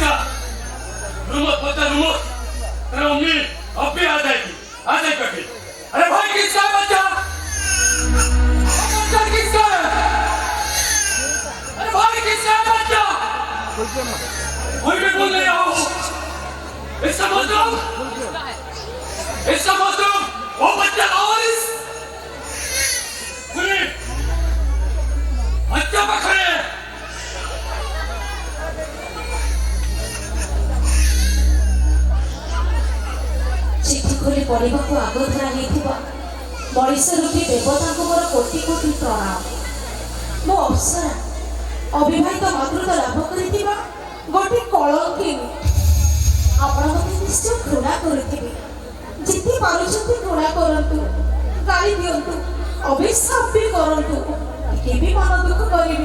बच्चा रुमत बच्चा रुमत तेरा मम्मी अब भी आ जाएगी बेटी अरे भाई किसका है बच्चा किसका है अरे भाई किसका है बच्चा कोई भी बोल नहीं आओ इसका मतलब वो बच्चा लावारिस सुनिए बच्चा पकड़े चिट्ठी खोली पढ़ा आग धरा मनीष रूपी देवता को मोर कोटि कोटि प्रणाम मो अप्सरा अविवाहित मातृत्व लाभ कर गोटे कलंकिनी आपण मत निश्चय घृणा करुवे जिते पार्टी घृणा करतु गाड़ी दिंतु अभिशाप भी करतु के भी मन दुख करी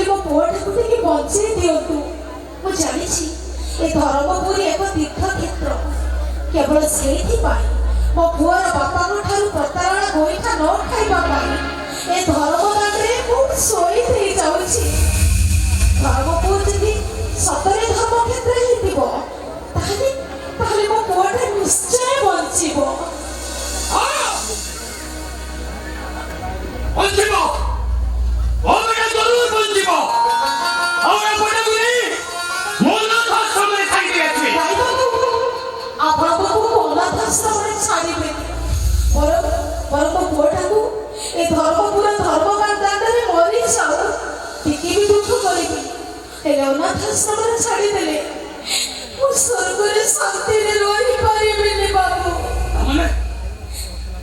मो पुआटा को बचे दिंतु मुझे जानी ए धर्मपुरी एक तीर्थ क्षेत्र केवल से मो पुआर बापा प्रतारणा गोईठा न खाइबा ए धर्मदान शोई जाऊँगी धर्मपुर जी सतरे धर्म क्षेत्र मो पुआटा निश्चय बचिबो छाड़े पर मो पुआटा को ए धर्मपुर धर्म दान मरी जाऊ टिके भी दुख करी अनाथ आश्रम छाड़देले स्वर्ग शांति रही पारे बाबू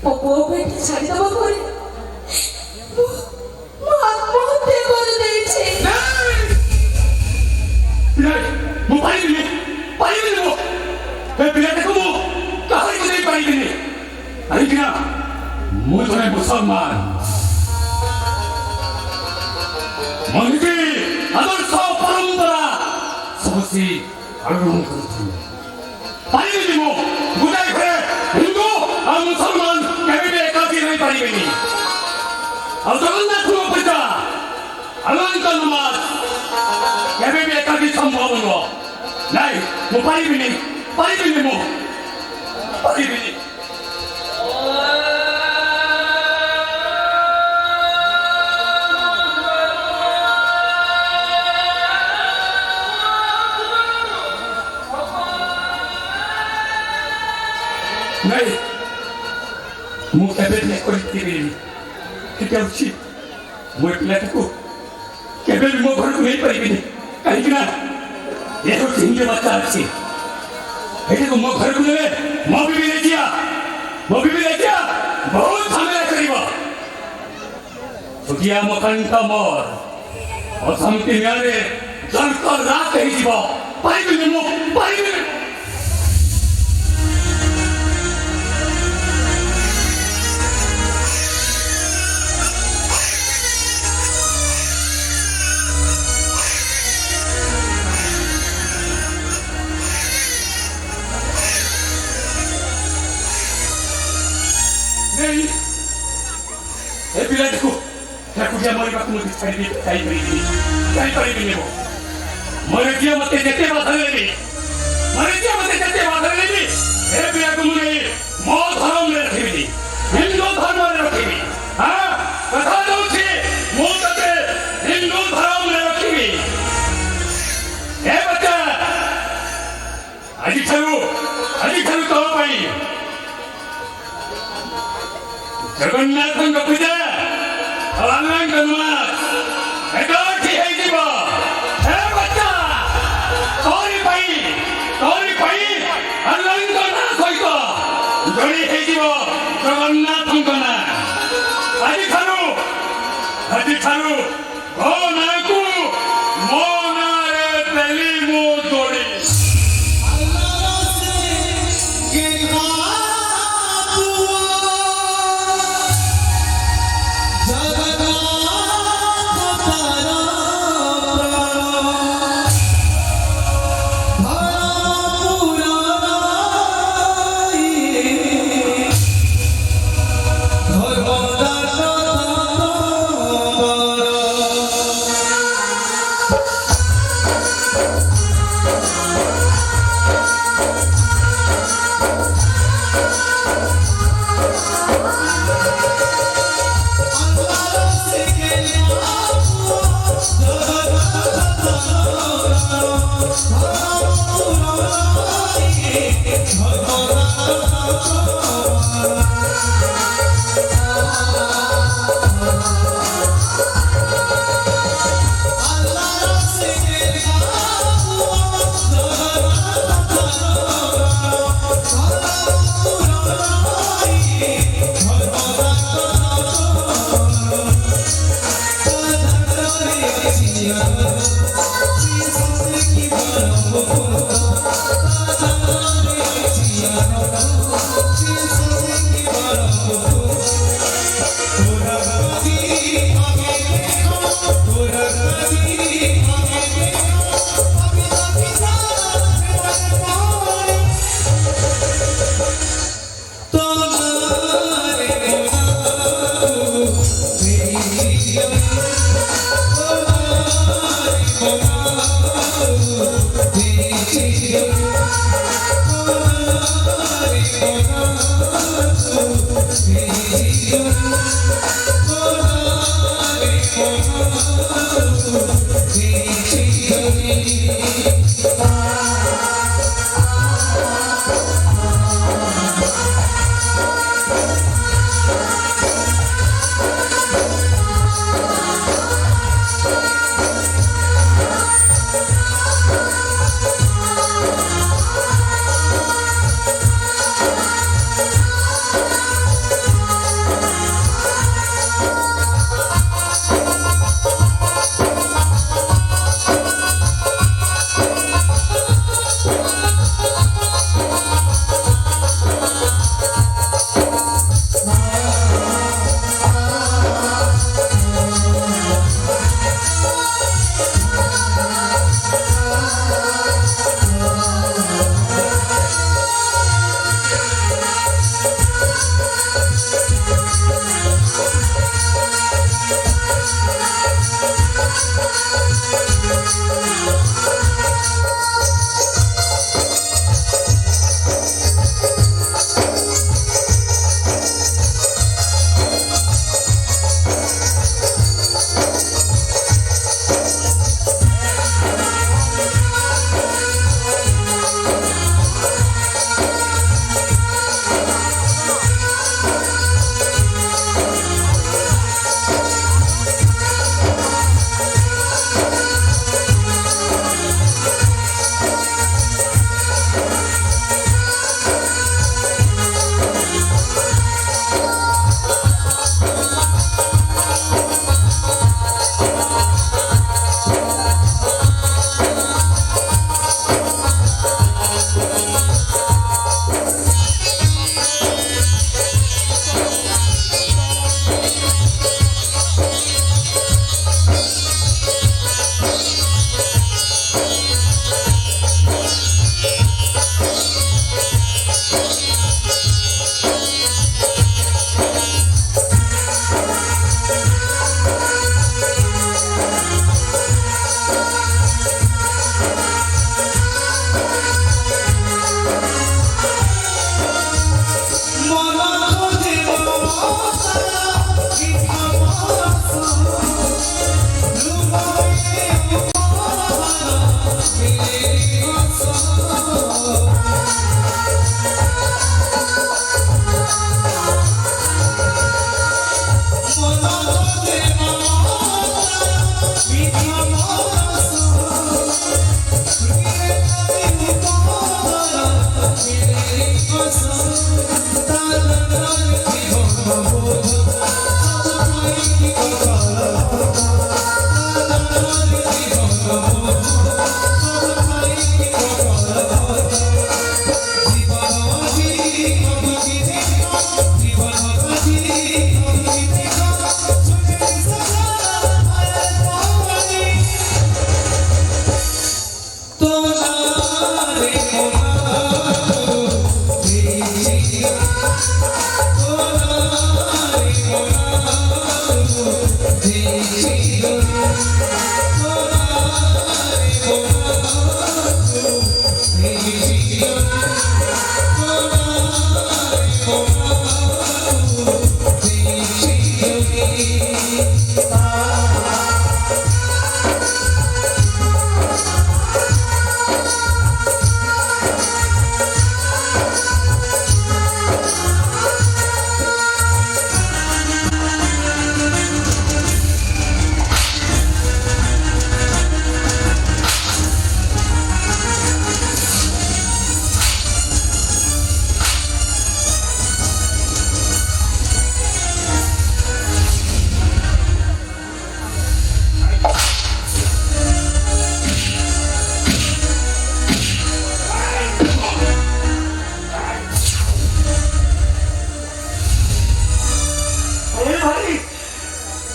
मो पुओ को ये छाड़देव पर आत्महत्या कर मुसलमान मनुष्य आदर्श परंपरा सबसे आग्रह हिंदू और मुसलमान केवल एकाकी नहीं पारे और जगन्नाथ पूजा अनंत नमाज केवल एकाकी संभव नहीं मुझे पारि नहीं मुझे मो पिलाटा को केवल मो घर को नहीं पारि कहीं ये हिंदी बच्चा अच्छी को मो घर को ले मो भी दिया बहुत झमेला कर छुटिया मकान मोर अशांति मेरे जलकर रात पारि पिलाटा को मरवा मुझे छाड़ी मरे दिया मत जिते बाधा लेनी पिला को मुझे मो धर्म में रखी हिंदू धर्म में रखी हाँ कथा दूसरी मुझे हिंदू धर्म में रखी बच्चा आज तो जगन्नाथ पूजा अनंत नमाज एकाठी बच्चा तोरी अनंत ना सहित जोड़ी जगन्नाथ ना आज घो ना को मो ना पेली मो जोड़ी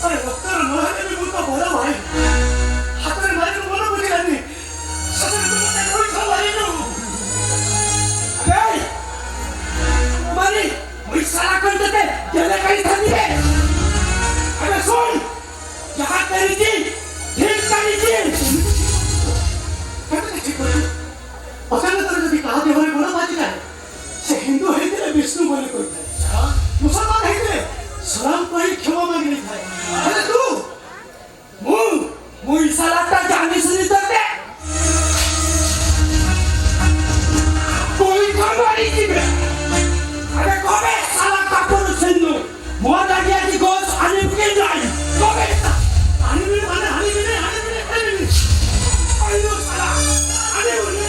अरे डॉक्टर नोहाने भी मुझको बड़ा भाई हाथ में मारे को बोलो मुझे नहीं सच में तुम मुझे कोई खबर नहीं दो अरे मारी वही सारा कर देते जले कहीं थानी है अरे सुन यहाँ करी थी ठीक करी थी कैसे ठीक करी अचानक तरह से कहा देवरे बड़ा बाजी का से हिंदू है तेरे विष्णु बोले कोई था मुसलमान है तेरे सलाम कोई क्षमा मांगने था अरे तू मु ईसा लगता जाने से नहीं करते कोई खबर नहीं थी अरे कबे साला कापुर सिंधु मोहन आगे की गोस आने के नहीं कबे आने अयो साला आने बोले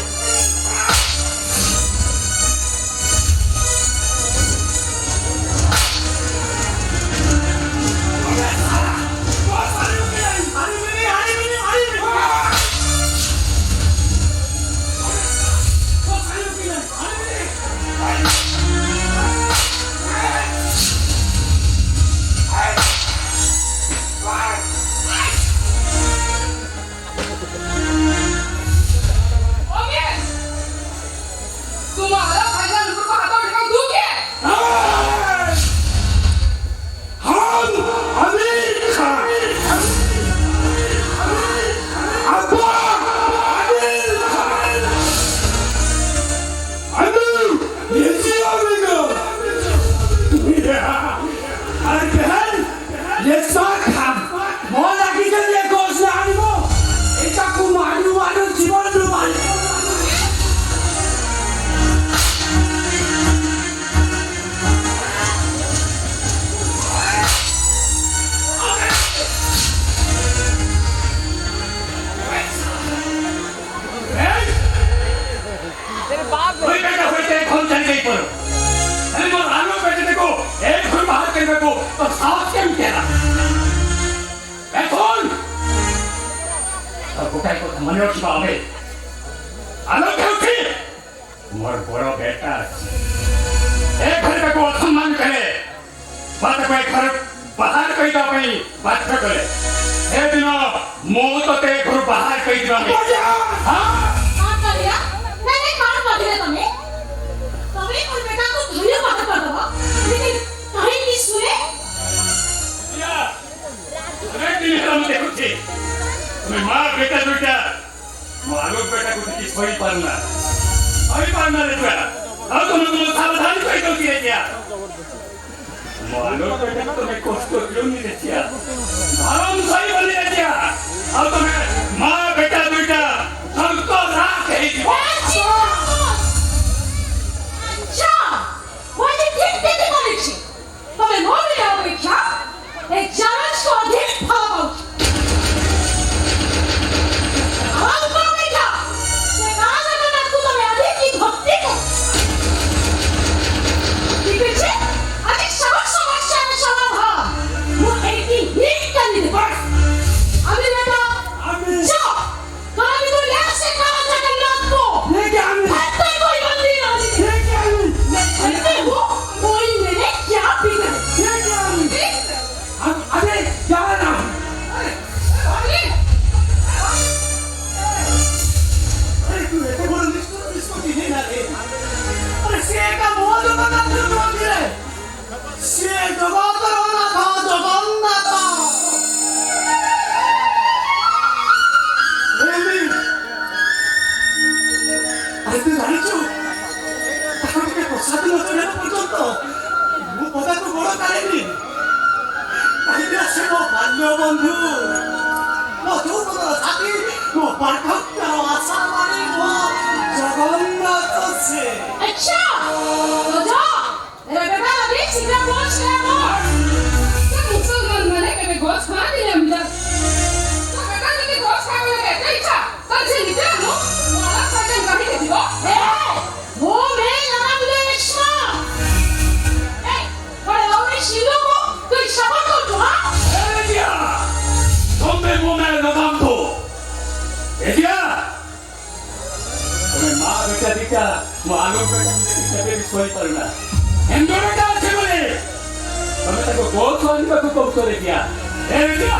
ए बेटा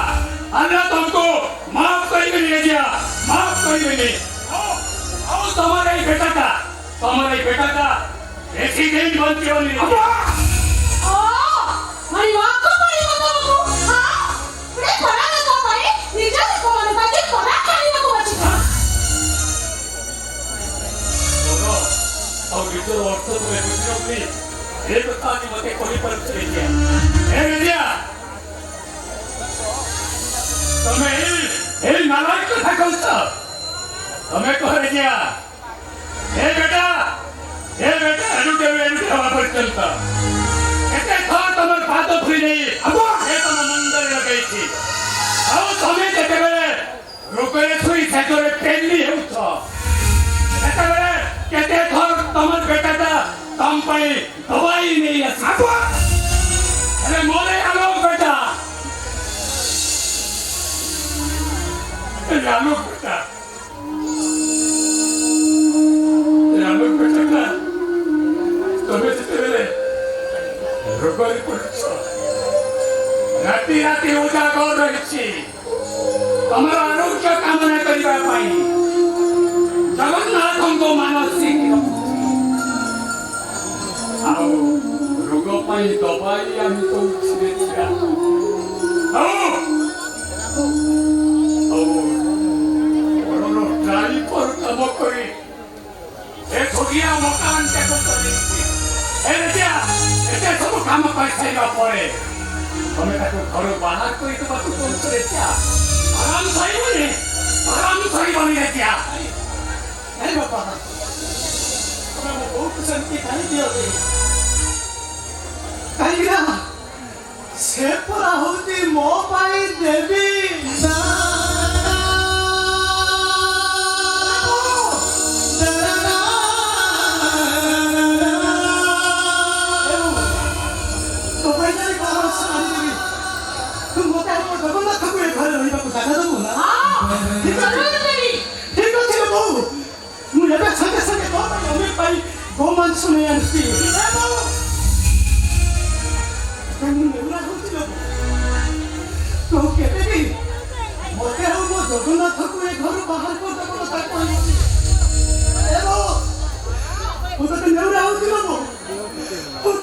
अल्लाह तुमको माफ करेंगे बेटा माफ करेंगे और तुम्हारे बेटा का प्रेसिडेंट बनते हो नहीं మరి వాక్కు మరి వదలకు హా ఇప్పుడే కొనాలతో మరి నిజాలు కొనాలి బట్టి కొనాలి వచ్చిందా और इधर औरतों को बुझने अपनी एक तानी मते कोई पर चले ए बेटा तुम्हें ए नालायक कथा कहता तुम्हें कह रहे क्या ए बेटा रुके वापस चलता कहते था तुम्हारे बातों फ्री नहीं अब ये तुम मंदिर लगी थी अब तुम्हें कहते बड़े रुके थोड़ी सेक्टर पेली है उसका कहते था तुम्हारे बेटा था तुम पर दवाई नहीं है साबुआ अरे मोरे आलो बेटा रामू बेटा का तुम्हें जितने रुपये पड़छ राति राति उजागर रही तुम आरोग्य कामना करने जगन्नाथ को मानसिक रोग दवाई आम तो ड्राइवर कम कर मकान सब काम कर सारा पर तुम घर बाहर कर आराम सही क्या अरे बापा तुम्हें बहुत शांति कहीं दियो कहीं ना से पूरा होती मो पाई देवी गोमान सुने आंटी कानून नेवरा होती लोग तो कहते भी मोटे हो वो जगन्नाथ को एक घर बाहर को जगन्नाथ को ए वो तो नेवरा होती लोग वो तो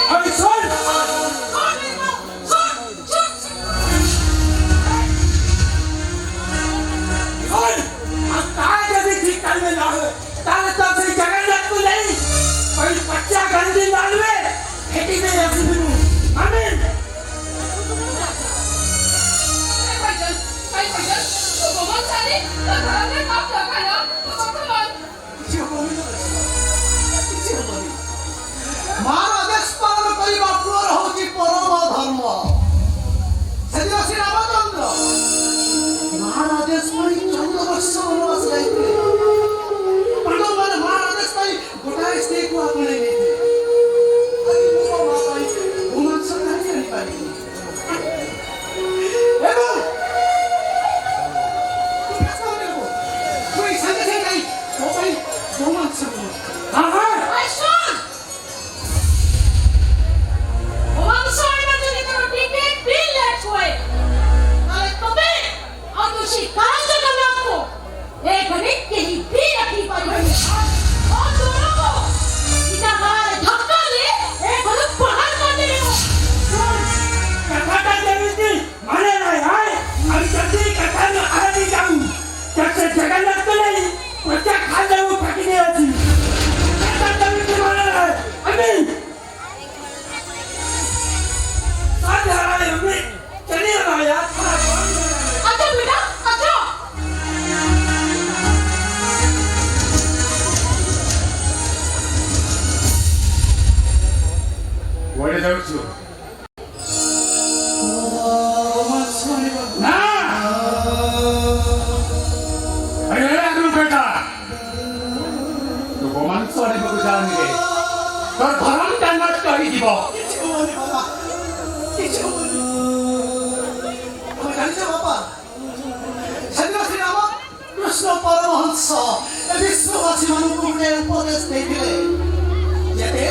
अरे सुन बच्चा गंदी डालवे खेती में रखी बिनु आमीन भाई तो गोमान सारी तो घर में काम लगा ना तो कमान महाराज पालन करिबा पुअर होची परम धर्म सेदिन श्री रामचंद्र महाराज पई 14 वर्ष वनवास जाइते पांडव माने महाराज पई गोटाए स्त्री को आपणे नेते अति पूर्व मा पई गोमान सरकार नहीं पाई एवं कोई संग से गई वो पई गोमान सरकार हां हां जगन्नाथ को नहीं बच्चा खा ले वो फटी नहीं आती आमीन साथ आ रहे हैं चलिए ना यार अच्छा बेटा अच्छा What is out you? ना तो गोमान सॉरी को जानेंगे तो धर्म का नष्ट कर ही दिबो कृष्ण परमहंस विश्ववासी मानक उपदेश देथिले जेते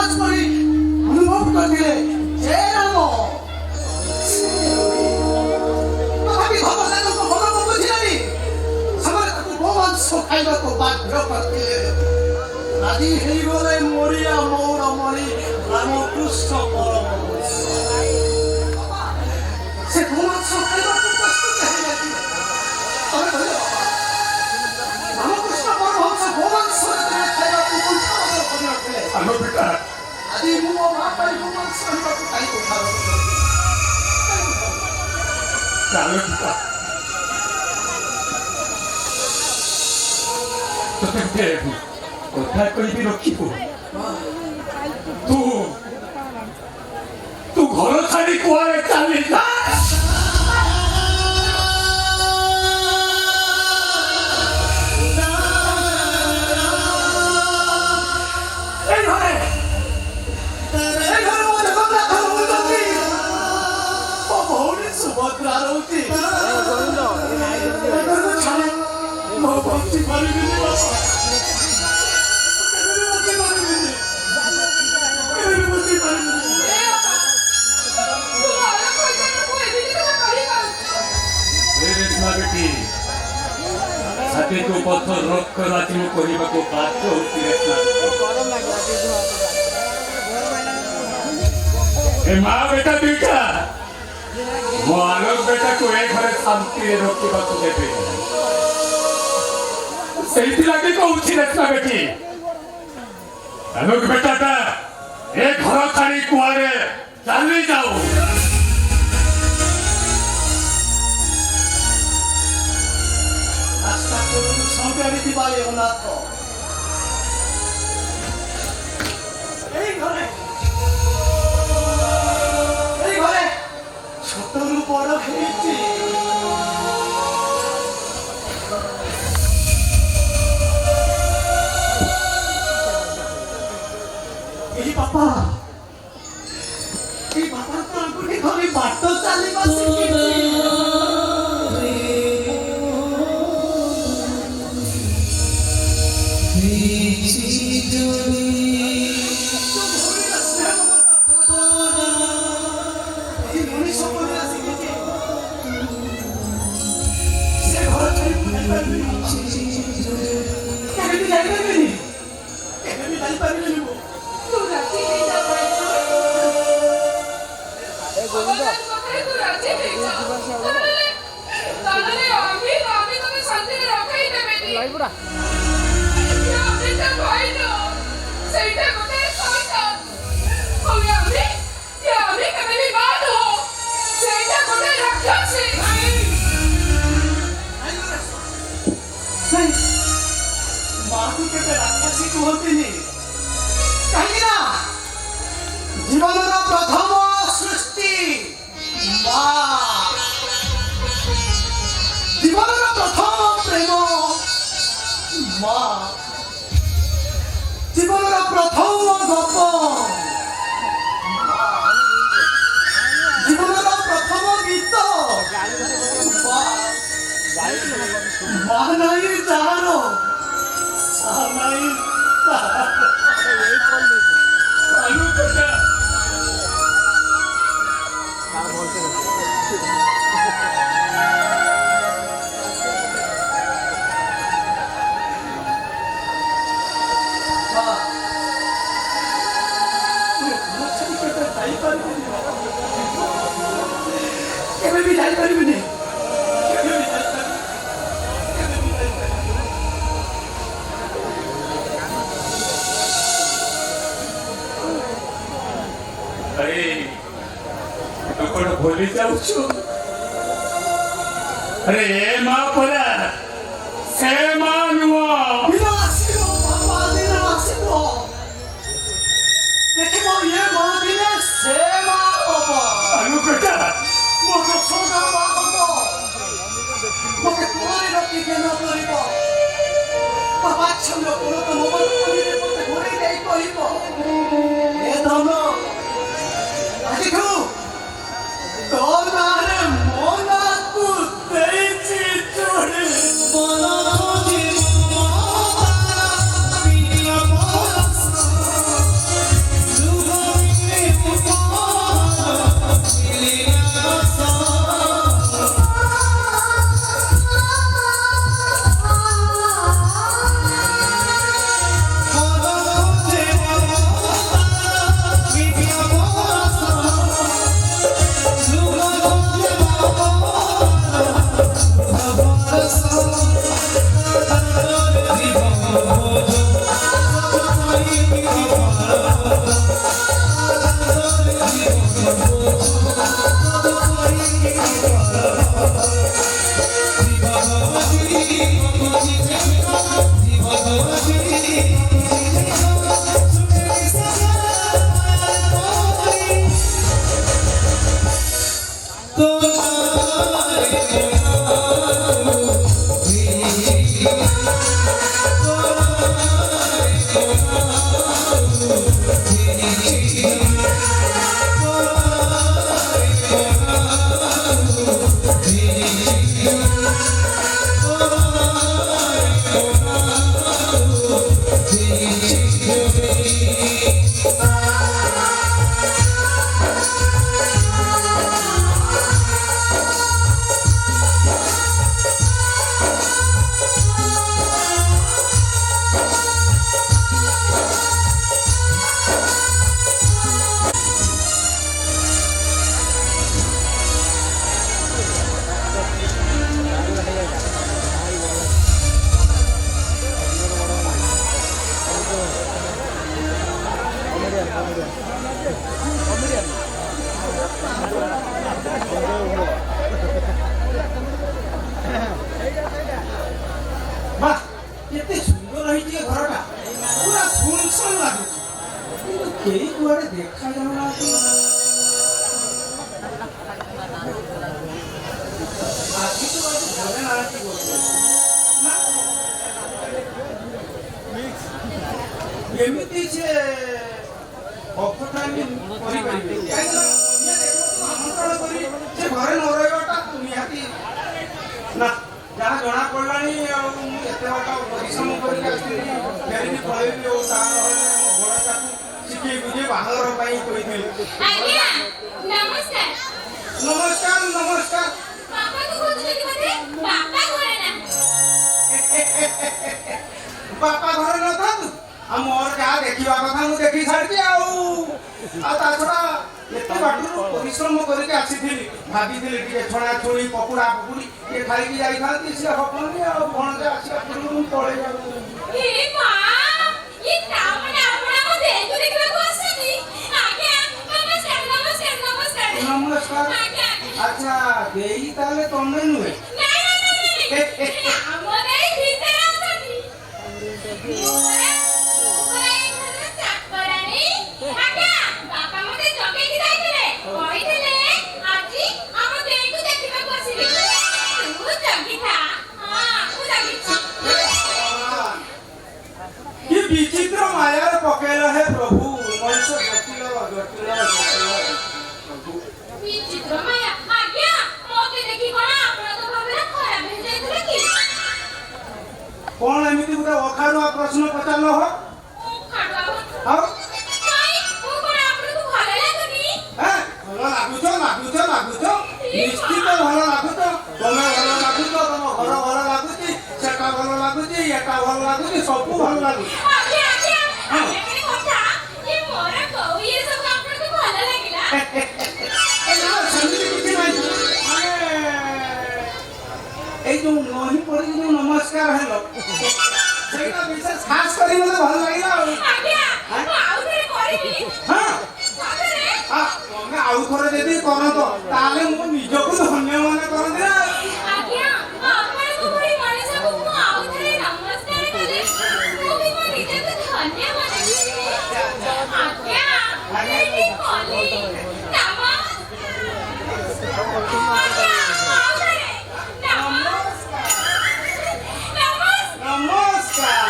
ରାଜମଣି ଅନୁଭବ କରିଥିଲେ ଯେ ରାମ ତଥାପି ଧର୍ମରାଜଙ୍କ ମନକୁ ବୁଝିଲେନି ସେମାନେ ତାକୁ ଗୋମାଂସ ଖାଇବାକୁ ବାଧ୍ୟ କରିଥିଲେ ଆଜି ହେଇଗଲେ ମରିଆ ମୌର ମଣି ରାମକୃଷ୍ଣ ପରମହଂସ ସେ ଗୋମାଂସ ଖାଇବାକୁ ପ୍ରସ୍ତୁତ ହେଇଯାଇଥିଲେ ତମେ କହିଲ ରାମକୃଷ୍ଣ ପରମହଂସ ଗୋମାଂସ ଖାଇବାକୁ କୁଣ୍ଠାବୋଧ କରିନଥିଲେ ଆମ ପିତା ଆଜି ମୁଁ ମୋ ମା ପାଇଁ ଗୋମାଂସ ଖାଇବାକୁ କାହିଁ କୁଣ୍ଠାବୋଧ କରିବି ଚାଲ ପିତା ତୋତେ ଗୋଟେ କଥା କହିବି ରଖିବୁ ତୁ ତୁ ଘର ଛାଡି କୁଆଡେ ଚାଲି ଯା এই ঘরে ମୋ ଜଗନ୍ନାଥ ରହୁଛନ୍ତି ମୋ ଭଉଣୀ ସୁଭଦ୍ରା ରହୁଛି ଏମାନଙ୍କୁ ଛାଡ଼ି ମୁଁ ବଞ୍ଚି ପାରିବିନି ବାପା କେବେ ବି ବଞ୍ଚି ପାରିବିନି କେବେ ବି ବଞ୍ଚି ପାରିବିନି ବେଟି ଛାତିକୁ ପଥର ରକ୍ତ ରାଜିବ କରିବାକୁ ବାଧ୍ୟ ହେଉଛି ଏ ମା ବେଟା ଦୁଇଟା ମୋ ଆଲୋକ ବେଟାକୁ ଏ ଘରେ ଶାନ୍ତିରେ ରଖିବାକୁ ଦେବେ ସେଇଥିଲାଗି କହୁଛି ରେଶମା ବେଟି ଆଲୋକ ବେଟାଟା ଏ ଘର ଛାଡ଼ି କୁଆଡ଼େ ଚାଲି ଯାଉ ରାସ୍ତା କଡ଼ରୁ ସଂଗାଡ଼ିଥିବା ଏ ଅନାଥ এই ঘরে ছোটରୁ ବଡ଼ ହେଇଛି এই ବାପା ତ ଆଙ୍ଗୁଠି ଧରି ବାଟ ଚାଲିବା ଶିଖିଛି জীবনের প্রথম সৃষ্টি মা জীবনের প্রথম প্রেম মা জীবনের প্রথম গপ জীবনের প্রথম গীত মা নাই যার নাই কেবে ବି ଯାଇପାରିବିନି अरे तू कौन भूली जाऊछु अरे ए माँ परा से माँ नुआ ଦିନ ଆସିବ ବାପା ଦିନ ଆସିବ ଦେଖିବ ଇଏ ମା ଦିନେ ସେ ମା ହବ अनु बेटा ମୋ ଯଶୋଦା ମା ହବ ମୋତେ କୋଳରେ ରଖି ଜ୍ଞାନ କରିବ ବାବା ଛନ୍ଦ କୋଳ ତ ମୋ ମନରେ ମୋତେ ଘୋଡ଼େଇ ଦେଇ କହିବ ଏ ଧନ ଆଜିଠୁ ତୋ ନାଁରେ ମୋ ନାଁକୁ ଦେଇଛି ଯୋଡ଼ି বাহ কেତେ ସୁନ୍ଦର ହେଇଛି ଏ ଘରଟା ପୁରା ସୁନସାନ ଲାଗୁଛି କିନ୍ତୁ କେହି କୁଆଡେ ଦେଖା ଯାଉନାହାନ୍ତି ଆଜି ତ ଆଜି ଘରେ ନାହାନ୍ତି ବୋଧେ ନା ଏମିତି ସେ ଅପଥାମି କରିପାରିବେ କାହିଁକିନା ଇଏ ଦେଖନ୍ତୁ ଆମନ୍ତ୍ରଣ କରି ସେ ଘରେ ନ ରହିବାଟା ନିହାତି ନା ଯାହା ଜଣା ପଡ଼ିଲାଣି ଆଉ ମୁଁ ଏତେ ବାଟ ପରିଶ୍ରମ କରିକି ଆସିଥିଲି ଫେରିକି ପଳେଇବି ଆଉ ତା ନହେଲେ ମୋ ଘୋଡ଼ାଟାକୁ ଶିଖେଇ ବୁଝେଇ ବାହାଘର ପାଇଁ କହିଥିଲି ଆଜ୍ଞା ନମସ୍କାର ନମସ୍କାର ନମସ୍କାର ବାପାକୁ ଖୋଜୁଛନ୍ତି ବୋଧେ ବାପା ଘରେ ନା ବାପା ଘରେ ନଥାନ୍ତୁ ଆଉ ମୋର ଯାହା ଦେଖିବା କଥା ମୁଁ ଦେଖି ସାରିଛି ଆଉ ତା ଛଡ଼ା ଏତେ ବାଟରୁ ପରିଶ୍ରମ କରିକି ଆସିଥିଲି ଭାବିଥିଲି ଟିକେ ଛଣାଛୁଣି ପକୁଡ଼ା ପକୁଡ଼ି ଟିକେ ଖାଇକି ଯାଇଥାନ୍ତି ସିଏ ହବନି ଆଉ ଭଣଜା ଆସିବା ପୂର୍ବରୁ ମୁଁ ପଳେଇ ଯାଉଥିଲି ଏ ମା ଏ ତାମାନେ ଆପଣ ଆମ ଦେହକୁ ଦେଖିବାକୁ ଆସିଛନ୍ତି ଆଜ୍ଞା ନମସ୍କାର ନମସ୍କାର ନମସ୍କାର ନମସ୍କାର ଆଜ୍ଞା ଆଚ୍ଛା ଦେଇ ତାହେଲେ ତମେ ନୁହେଁ ନାଇଁ ଆମ ଦେଇ ଭିତରେ ଅଛନ୍ତି ମୋରା ଏଇ ଘରର ଚାକରାଣୀ ଆଜ୍ଞା ବାପା ମତେ ଜଗେଇକି ଯାଇଥିଲେ କହିଥିଲେ ଆଜି ଆମ ଦେଇକୁ ଦେଖିବାକୁ ଆସିବେ ତୁ ଜଗିଥା ହଁ ମୁଁ ଜଗିଛି କି ବିଚିତ୍ର ମାୟାରେ ପକେଇଲ ହେ ପ୍ରଭୁ ମଣିଷ ଜଟିଳ ଜଟିଳ ଜଟିଳ ପ୍ରଭୁ ବିଚିତ୍ର ମାୟା ଆଜ୍ଞା ମତେ ଦେଖି କଣ ଆପଣଙ୍କ ଭାବନା ଖରାପ ହେଇଯାଇଥିଲା କି କଣ ଏମିତି ଗୋଟେ ଅଖାରୁଆ ପ୍ରଶ୍ନ ପଚାରିଲ ହୋ ଖାଡୁଆ ଆଉ କାଇଁ ମୁଁ କଣ ଆପଣଙ୍କୁ ଭଲ ଲାଗୁନି ଭଲ ଲାଗୁଛ ନିଶ୍ଚିତ ଭଲ ଲାଗୁଛ ତମେ ଭଲ ଲାଗୁଛ ତମ ଘର ଭଲ ଲାଗୁଛି ସେଟା ଭଲ ଲାଗୁଛି ଏଟା ଭଲ ଲାଗୁଛି ସବୁ ଭଲ ଲାଗୁଛି ଆଜ୍ଞା ଆଜ୍ଞା ଆଜ୍ଞା ଗୋଟେ କଥା ଏ ମୋର କୋଉ ଇଏ ସବୁ ଆପଣଙ୍କୁ ଭଲ ଲାଗିଲା ନା ସେମିତି କିଛି ନାହିଁ ମାନେ ଏଇ ଯୋଉ ନହିଁ ପଡ଼ିକି ଯୋଉ ନମସ୍କାର ହେଲ ସେଇଟା ବିଶେଷ ଖାସ କରି ମତେ ଭଲ ଲାଗିଲା ଆଉ ଆଜ୍ଞା ମୁଁ ଆଉ ଥରେ କରିବି ହଁ ସତରେ ତମେ ଆଉ ଥରେ ଯଦି କରନ୍ତ ତାହେଲେ ମୁଁ ନିଜକୁ ଧନ୍ୟ ମନେ କରନ୍ତି ନା ଆଜ୍ଞା ଆପଣଙ୍କୁ ଭଳି ମଣିଷକୁ ମୁଁ ଆଉ ଥରେ ନମସ୍କାର କଲି ମୁଁ ବି ମୋ ନିଜକୁ ଧନ୍ୟ ମନେ କରିବି ଆଜ୍ଞା ଏଇଠି କଲି ଆଜ୍ଞା ଆଉ ଥରେ ନମସ୍କାର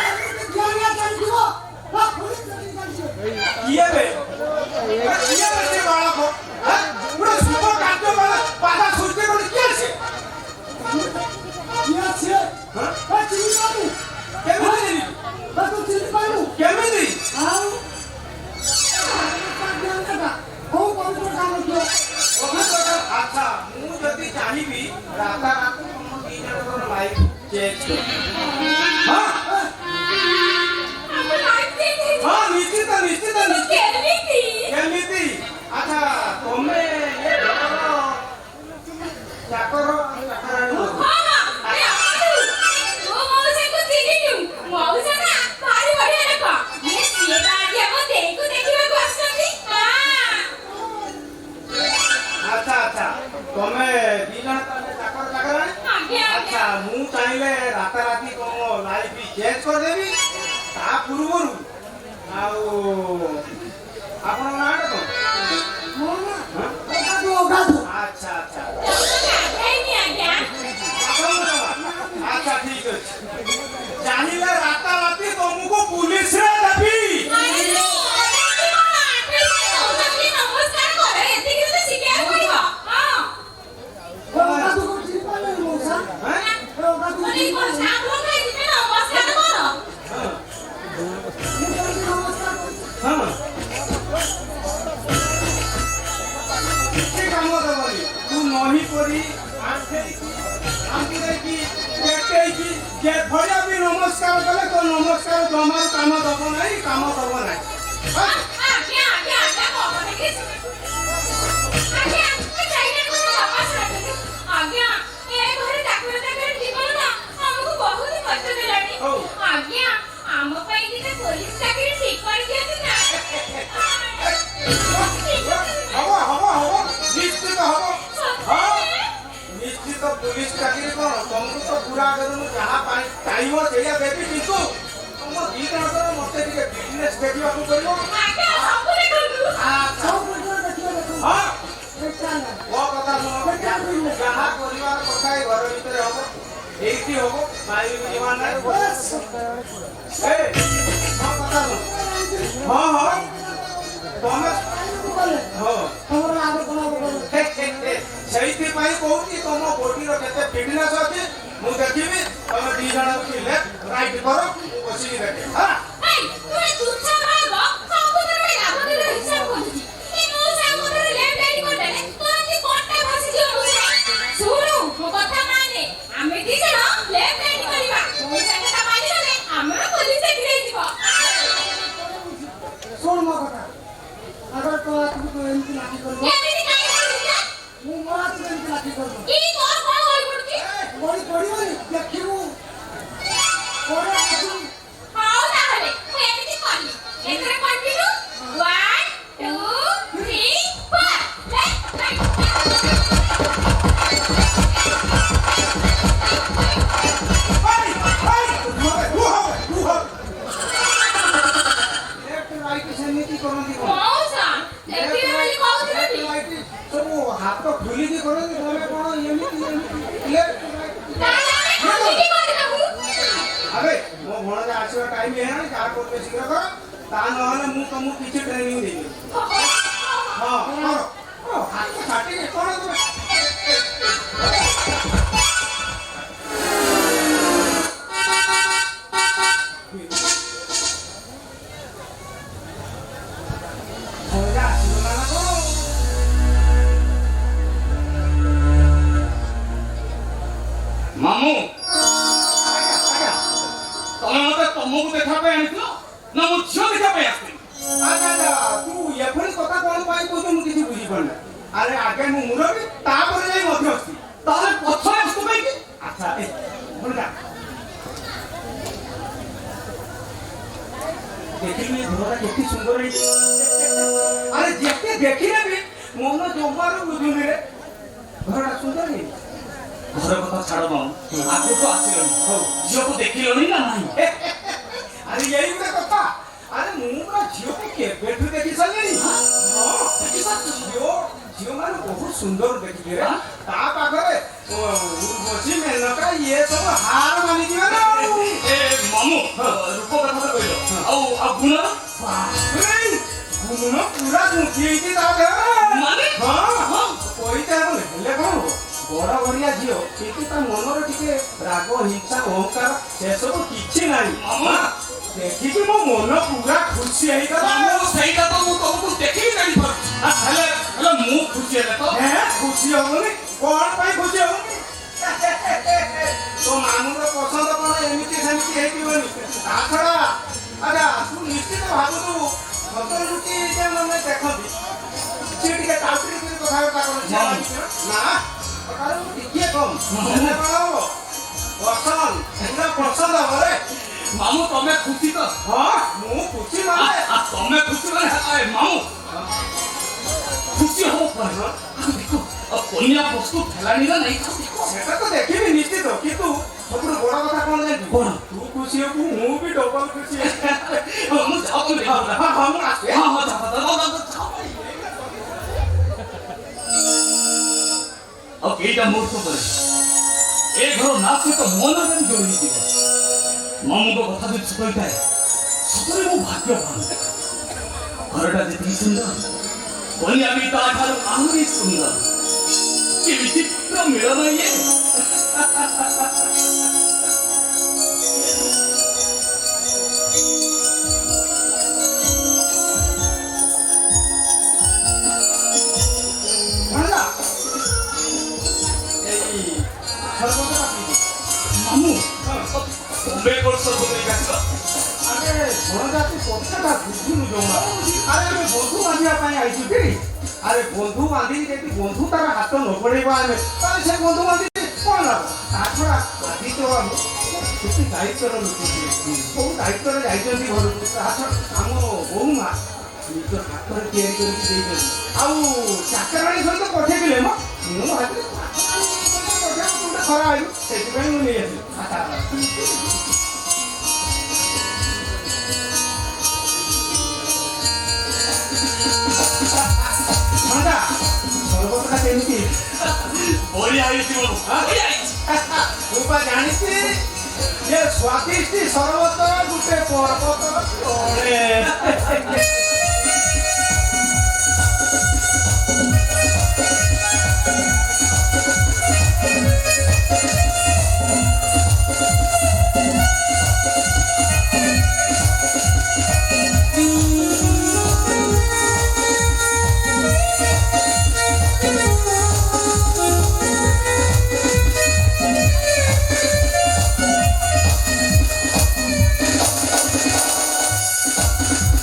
କିଏ ବେ ସେ ବାଳକ ପୁରା ଶୁଭ କାର୍ଯ୍ୟ ବେଳେ ବାଧା ସୃଷ୍ଟି କରି କିଏ ସେ ପୂର୍ବରୁ ଆଉ ଆପଣଙ୍କ ନାଁଟା କ'ଣ? ଆଚ୍ଛା ଆଚ୍ଛା ଆଚ୍ଛା ଠିକ ଅଛି ଚାହିଁଲେ ରାତାରାତି ତମକୁ ପୁଲିସରେ ଦେବି ହଁ କିଛି କାମ ଦେବନି ତୁ ନହି କରି ଆଣ୍ଠି ଦେଇକି ପେଟେଇକି ଯେ ଭଳିଆ ବି ନମସ୍କାର କଲେ ତ ନମସ୍କାର ଜମାରୁ କାମ ଦେବ ନାହିଁ କାମ ଦେବ ନାହିଁ ହବ ହବ ହବ ନିଶ୍ଚିତ ହବ ହଁ ନିଶ୍ଚିତ ପୁଲିସ ଚାକିରି କ'ଣ ତମକୁ ତ ପୁରା ଆଗରୁ ଯାହା ପାଇଁ ଚାହିଁବ ସେଇଆ ଦେବି କିନ୍ତୁ ତମ ଦି ଜଣଙ୍କର ମତେ ଟିକେ ବିଜନେସ ଦେଖିବାକୁ ପଡ଼ିବ ହଁ ମୋ କଥା ଶୁଣ ଯାହା କରିବାର କଥା ଏ ଘର ଭିତରେ ହବ ଏଇଠି ହବ ବାହାରକୁ ଯିବାର ନାହିଁ ଏ ମୋ କଥା ଶୁଣ ହଁ ହଁ ତମେ ହଁ ସେଇଥିପାଇଁ କହୁଛି ତମ ବଡିର କେତେ ଫିଟନେସ୍ ଅଛି ମୁଁ ଦେଖିବି ତମେ ଦି ଜଣ ଲେଫ୍ଟ ରାଇଟ୍ କର ବସିକି ଦେଖେ ହଁ ଶୁଣ ମୋ କଥା ଆଗର ତ ତୁମକୁ ଏମିତି ଲାଠି କରିବ ମୁଁ ମୋ ହାତକୁ ଏମିତି ଲାଠି କରିବ ବଳି ପଡ଼ିବନି ଦେଖିବୁ ପରେ ଆସିବୁ ସବୁ ହାତ ଖୋଲିକି କରନ୍ତି ତମେ କ'ଣ ଏମିତି ଆବେ ମୋ ଭଣଜା ଆସିବା ଟାଇମ୍ ହେଇଗଲାଣି ଯାହା କରୁଛେ ଶୀଘ୍ର କର ତା ନହେଲେ ମୁଁ ତମକୁ କିଛି ଟ୍ରେନିଂ ଦେବି ହଁ କର ହାତ ଛାଟିକି କ'ଣ ତମେ ଭଣଜା ଆସିଗଲା ନା କ'ଣ ମାମୁଁ ତମେ ମତେ ତମକୁ ଦେଖା ପାଇଁ ଆଣିଥିଲ ନା ମୁଁ ଝିଅ ଦେଖିବା ପାଇଁ ଆସିଥିଲି ଆଚ୍ଛା ତୁ ଏଭଳି କଥା କ'ଣ ପାଇଁ କହୁଛୁ ମୁଁ କିଛି ବୁଝିପାରୁନି ଆରେ ଆଗେ ମୁଁ ମୁରବି ତାପରେ ଯାଇ ମଧ୍ୟ ଅଛି ତାହେଲେ ପଛରେ ଆସୁ କାହିଁକି ଆଚ୍ଛା ଦେଖିଲି ଘରଟା କେତେ ସୁନ୍ଦର ହେଇଛି ଆରେ ଯେତେ ଦେଖିଲେ ବି ମନ ଜମାରୁ ବୁଝୁନି ରେ ଘରଟା ସୁନ୍ଦର ହେଇଛି ଘର କଥା ଛାଡ଼ ମାମୁଁ ଆଗକୁ ଆସିଲନି ହଉ ଝିଅକୁ ଦେଖିଲନି ନା ନାହିଁ ଆରେ ଏଇ ଗୋଟେ କଥା ଆରେ ମୁଁ ପୁରା ଝିଅକୁ କେବେଠୁ ଦେଖି ସାରିଲିଣି ଝିଅ ମାନେ ବହୁତ ସୁନ୍ଦର ଦେଖିଲେ ତା ପାଖରେ ବସି ମେନକା ଇଏ ସବୁ ହାର ମାନିଯିବେ ନା ମାମୁଁ ରୂପ କଥା କହିଲ ଆଉ ଗୁଣ ଗୁଣ ପୁରା ଗୁଣ୍ଠି ହେଇଛି ତା ଦେହରେ ହଁ ପଇସା ହେଲେ କ'ଣ ହବ ବଡ଼ ବଢ଼ିଆ ଝିଅ କିନ୍ତୁ ତା ମନରେ ଟିକେ ରାଗ ହିଂସା ଅହଙ୍କାର ସେସବୁ କିଛି ନାହିଁ ଦେଖିକି ମୋ ମନ ପୁରା ଖୁସି ହେଇଗଲା ସେଇଟା ତ ମୁଁ ତମକୁ ଦେଖିକି ଜାଣିପାରୁଛି ହେଲେ ମୁଁ ଖୁସି ହେଲେ ତ ଖୁସି ହବନି କ'ଣ ପାଇଁ ଖୁସି ହବନି ତୋ ମାମୁଁର ପସନ୍ଦ କ'ଣ ଏମିତି ସେମିତି ହେଇଯିବନି ତା ଛଡ଼ା ଆଚ୍ଛା ତୁ ନିଶ୍ଚିତ ଭାବୁଛୁ ଭଦ୍ରଲୋକି ଯେ ମାନେ ଦେଖନ୍ତି ସିଏ ଟିକେ ଟାଉଟରି କରି କଥାବାର୍ତ୍ତା କରନ୍ତି ନା ଟିକେ କମ୍ ହେଲେ କ'ଣ ହବ ପସନ୍ଦ ପସନ୍ଦ ହବ ରେ ମାମୁଁ ତମେ ଖୁସି ତ ହଁ ମୁଁ ଖୁସି ମାନେ ତମେ ଖୁସି ମାନେ ମାମୁଁ ଖୁସି ହବ ପରେ ଦେଖ କନ୍ୟା ପ୍ରସ୍ତୁତ ହେଲାଣି ନା ନାଇଁ ସେଟା ତ ଦେଖିବି ନିଶ୍ଚିତ କିନ୍ତୁ ସବୁଠୁ ବଡ଼ କଥା କ'ଣ ଜାଣିଛୁ କ'ଣ ତୁ ଖୁସି ହବୁ ମୁଁ ବି ଡବଲ ଖୁସି ତମେ ହଁ ହଁ ମୁଁ ଆସୁଛି ହଁ ହଁ ଯା ଆଉ ଏଇଟା ମୁହୂର୍ତ୍ତ ପରେ ଏ ଘର ନା ସହିତ ମୋ ନାଁ ବି ଯୋଡ଼ି ହେଇଯିବ ମାମୁଙ୍କ କଥା ଯଦି କହିଥାଏ ସତରେ ମୁଁ ଭାଗ୍ୟବାନ ଘରଟା ଯେତିକି ସୁନ୍ଦର କନ୍ୟା ବି ତାଠାରୁ ଆହୁରି ସୁନ୍ଦର କି ବିଚିତ୍ର ମିଳନ ଇଏ ଭଣଜା ଏଇ ସର୍ବତ ମାମୁ ତମେ ବର୍ଷ ବଦଳି ଆସିଲ ଆରେ ଭଣଜା ତୁ କଥାଟା ବୁଝୁନୁ ଜମା ଆରେ ଆମେ ବନ୍ଧୁ ବାନ୍ଧିବା ପାଇଁ ଆଇଛୁ କି ଆରେ ବନ୍ଧୁ ବାନ୍ଧିକି ଯଦି ବନ୍ଧୁ ତାର ହାତ ନ ବଢେଇବା ଆମେ ତାହେଲେ ସେ ବନ୍ଧୁ ବାନ୍ଧିକି କ'ଣ ଲାଭ ତା ଛଡ଼ା ଆଜି ତ କେତେ ଦାୟିତ୍ୱର ଲୋକ ଥିଲେ କୋଉ ଦାୟିତ୍ୱରେ ଯାଇଛନ୍ତି ଘରକୁ ତା ଛଡ଼ା ଆମ ବୋହୂ ମା ନିଜ ହାତରେ ତିଆରି କରିକି ଦେଇଛନ୍ତି ଆଉ ଚାକରାଣୀ ସହିତ ପଠେଇଥିଲେ ମ ମୁଁ ଭାବିଲି ଗୋଟେ ଖରା ଆଇଲୁ ସେଥିପାଇଁ ମୁଁ ନେଇ ଆସିଲି ଭଣଜା ସର୍ବତଟା କେମିତି ବଢିଆ ହେଇଛି ମାମୁ ବଢିଆ ହେଇଛି ମୁଁ ବା ଜାଣିଛି ଯେ ସ୍ୱାଦିଷ୍ଟି ସର୍ବତ ଗୋଟେ ପର୍ବତ ତଳେ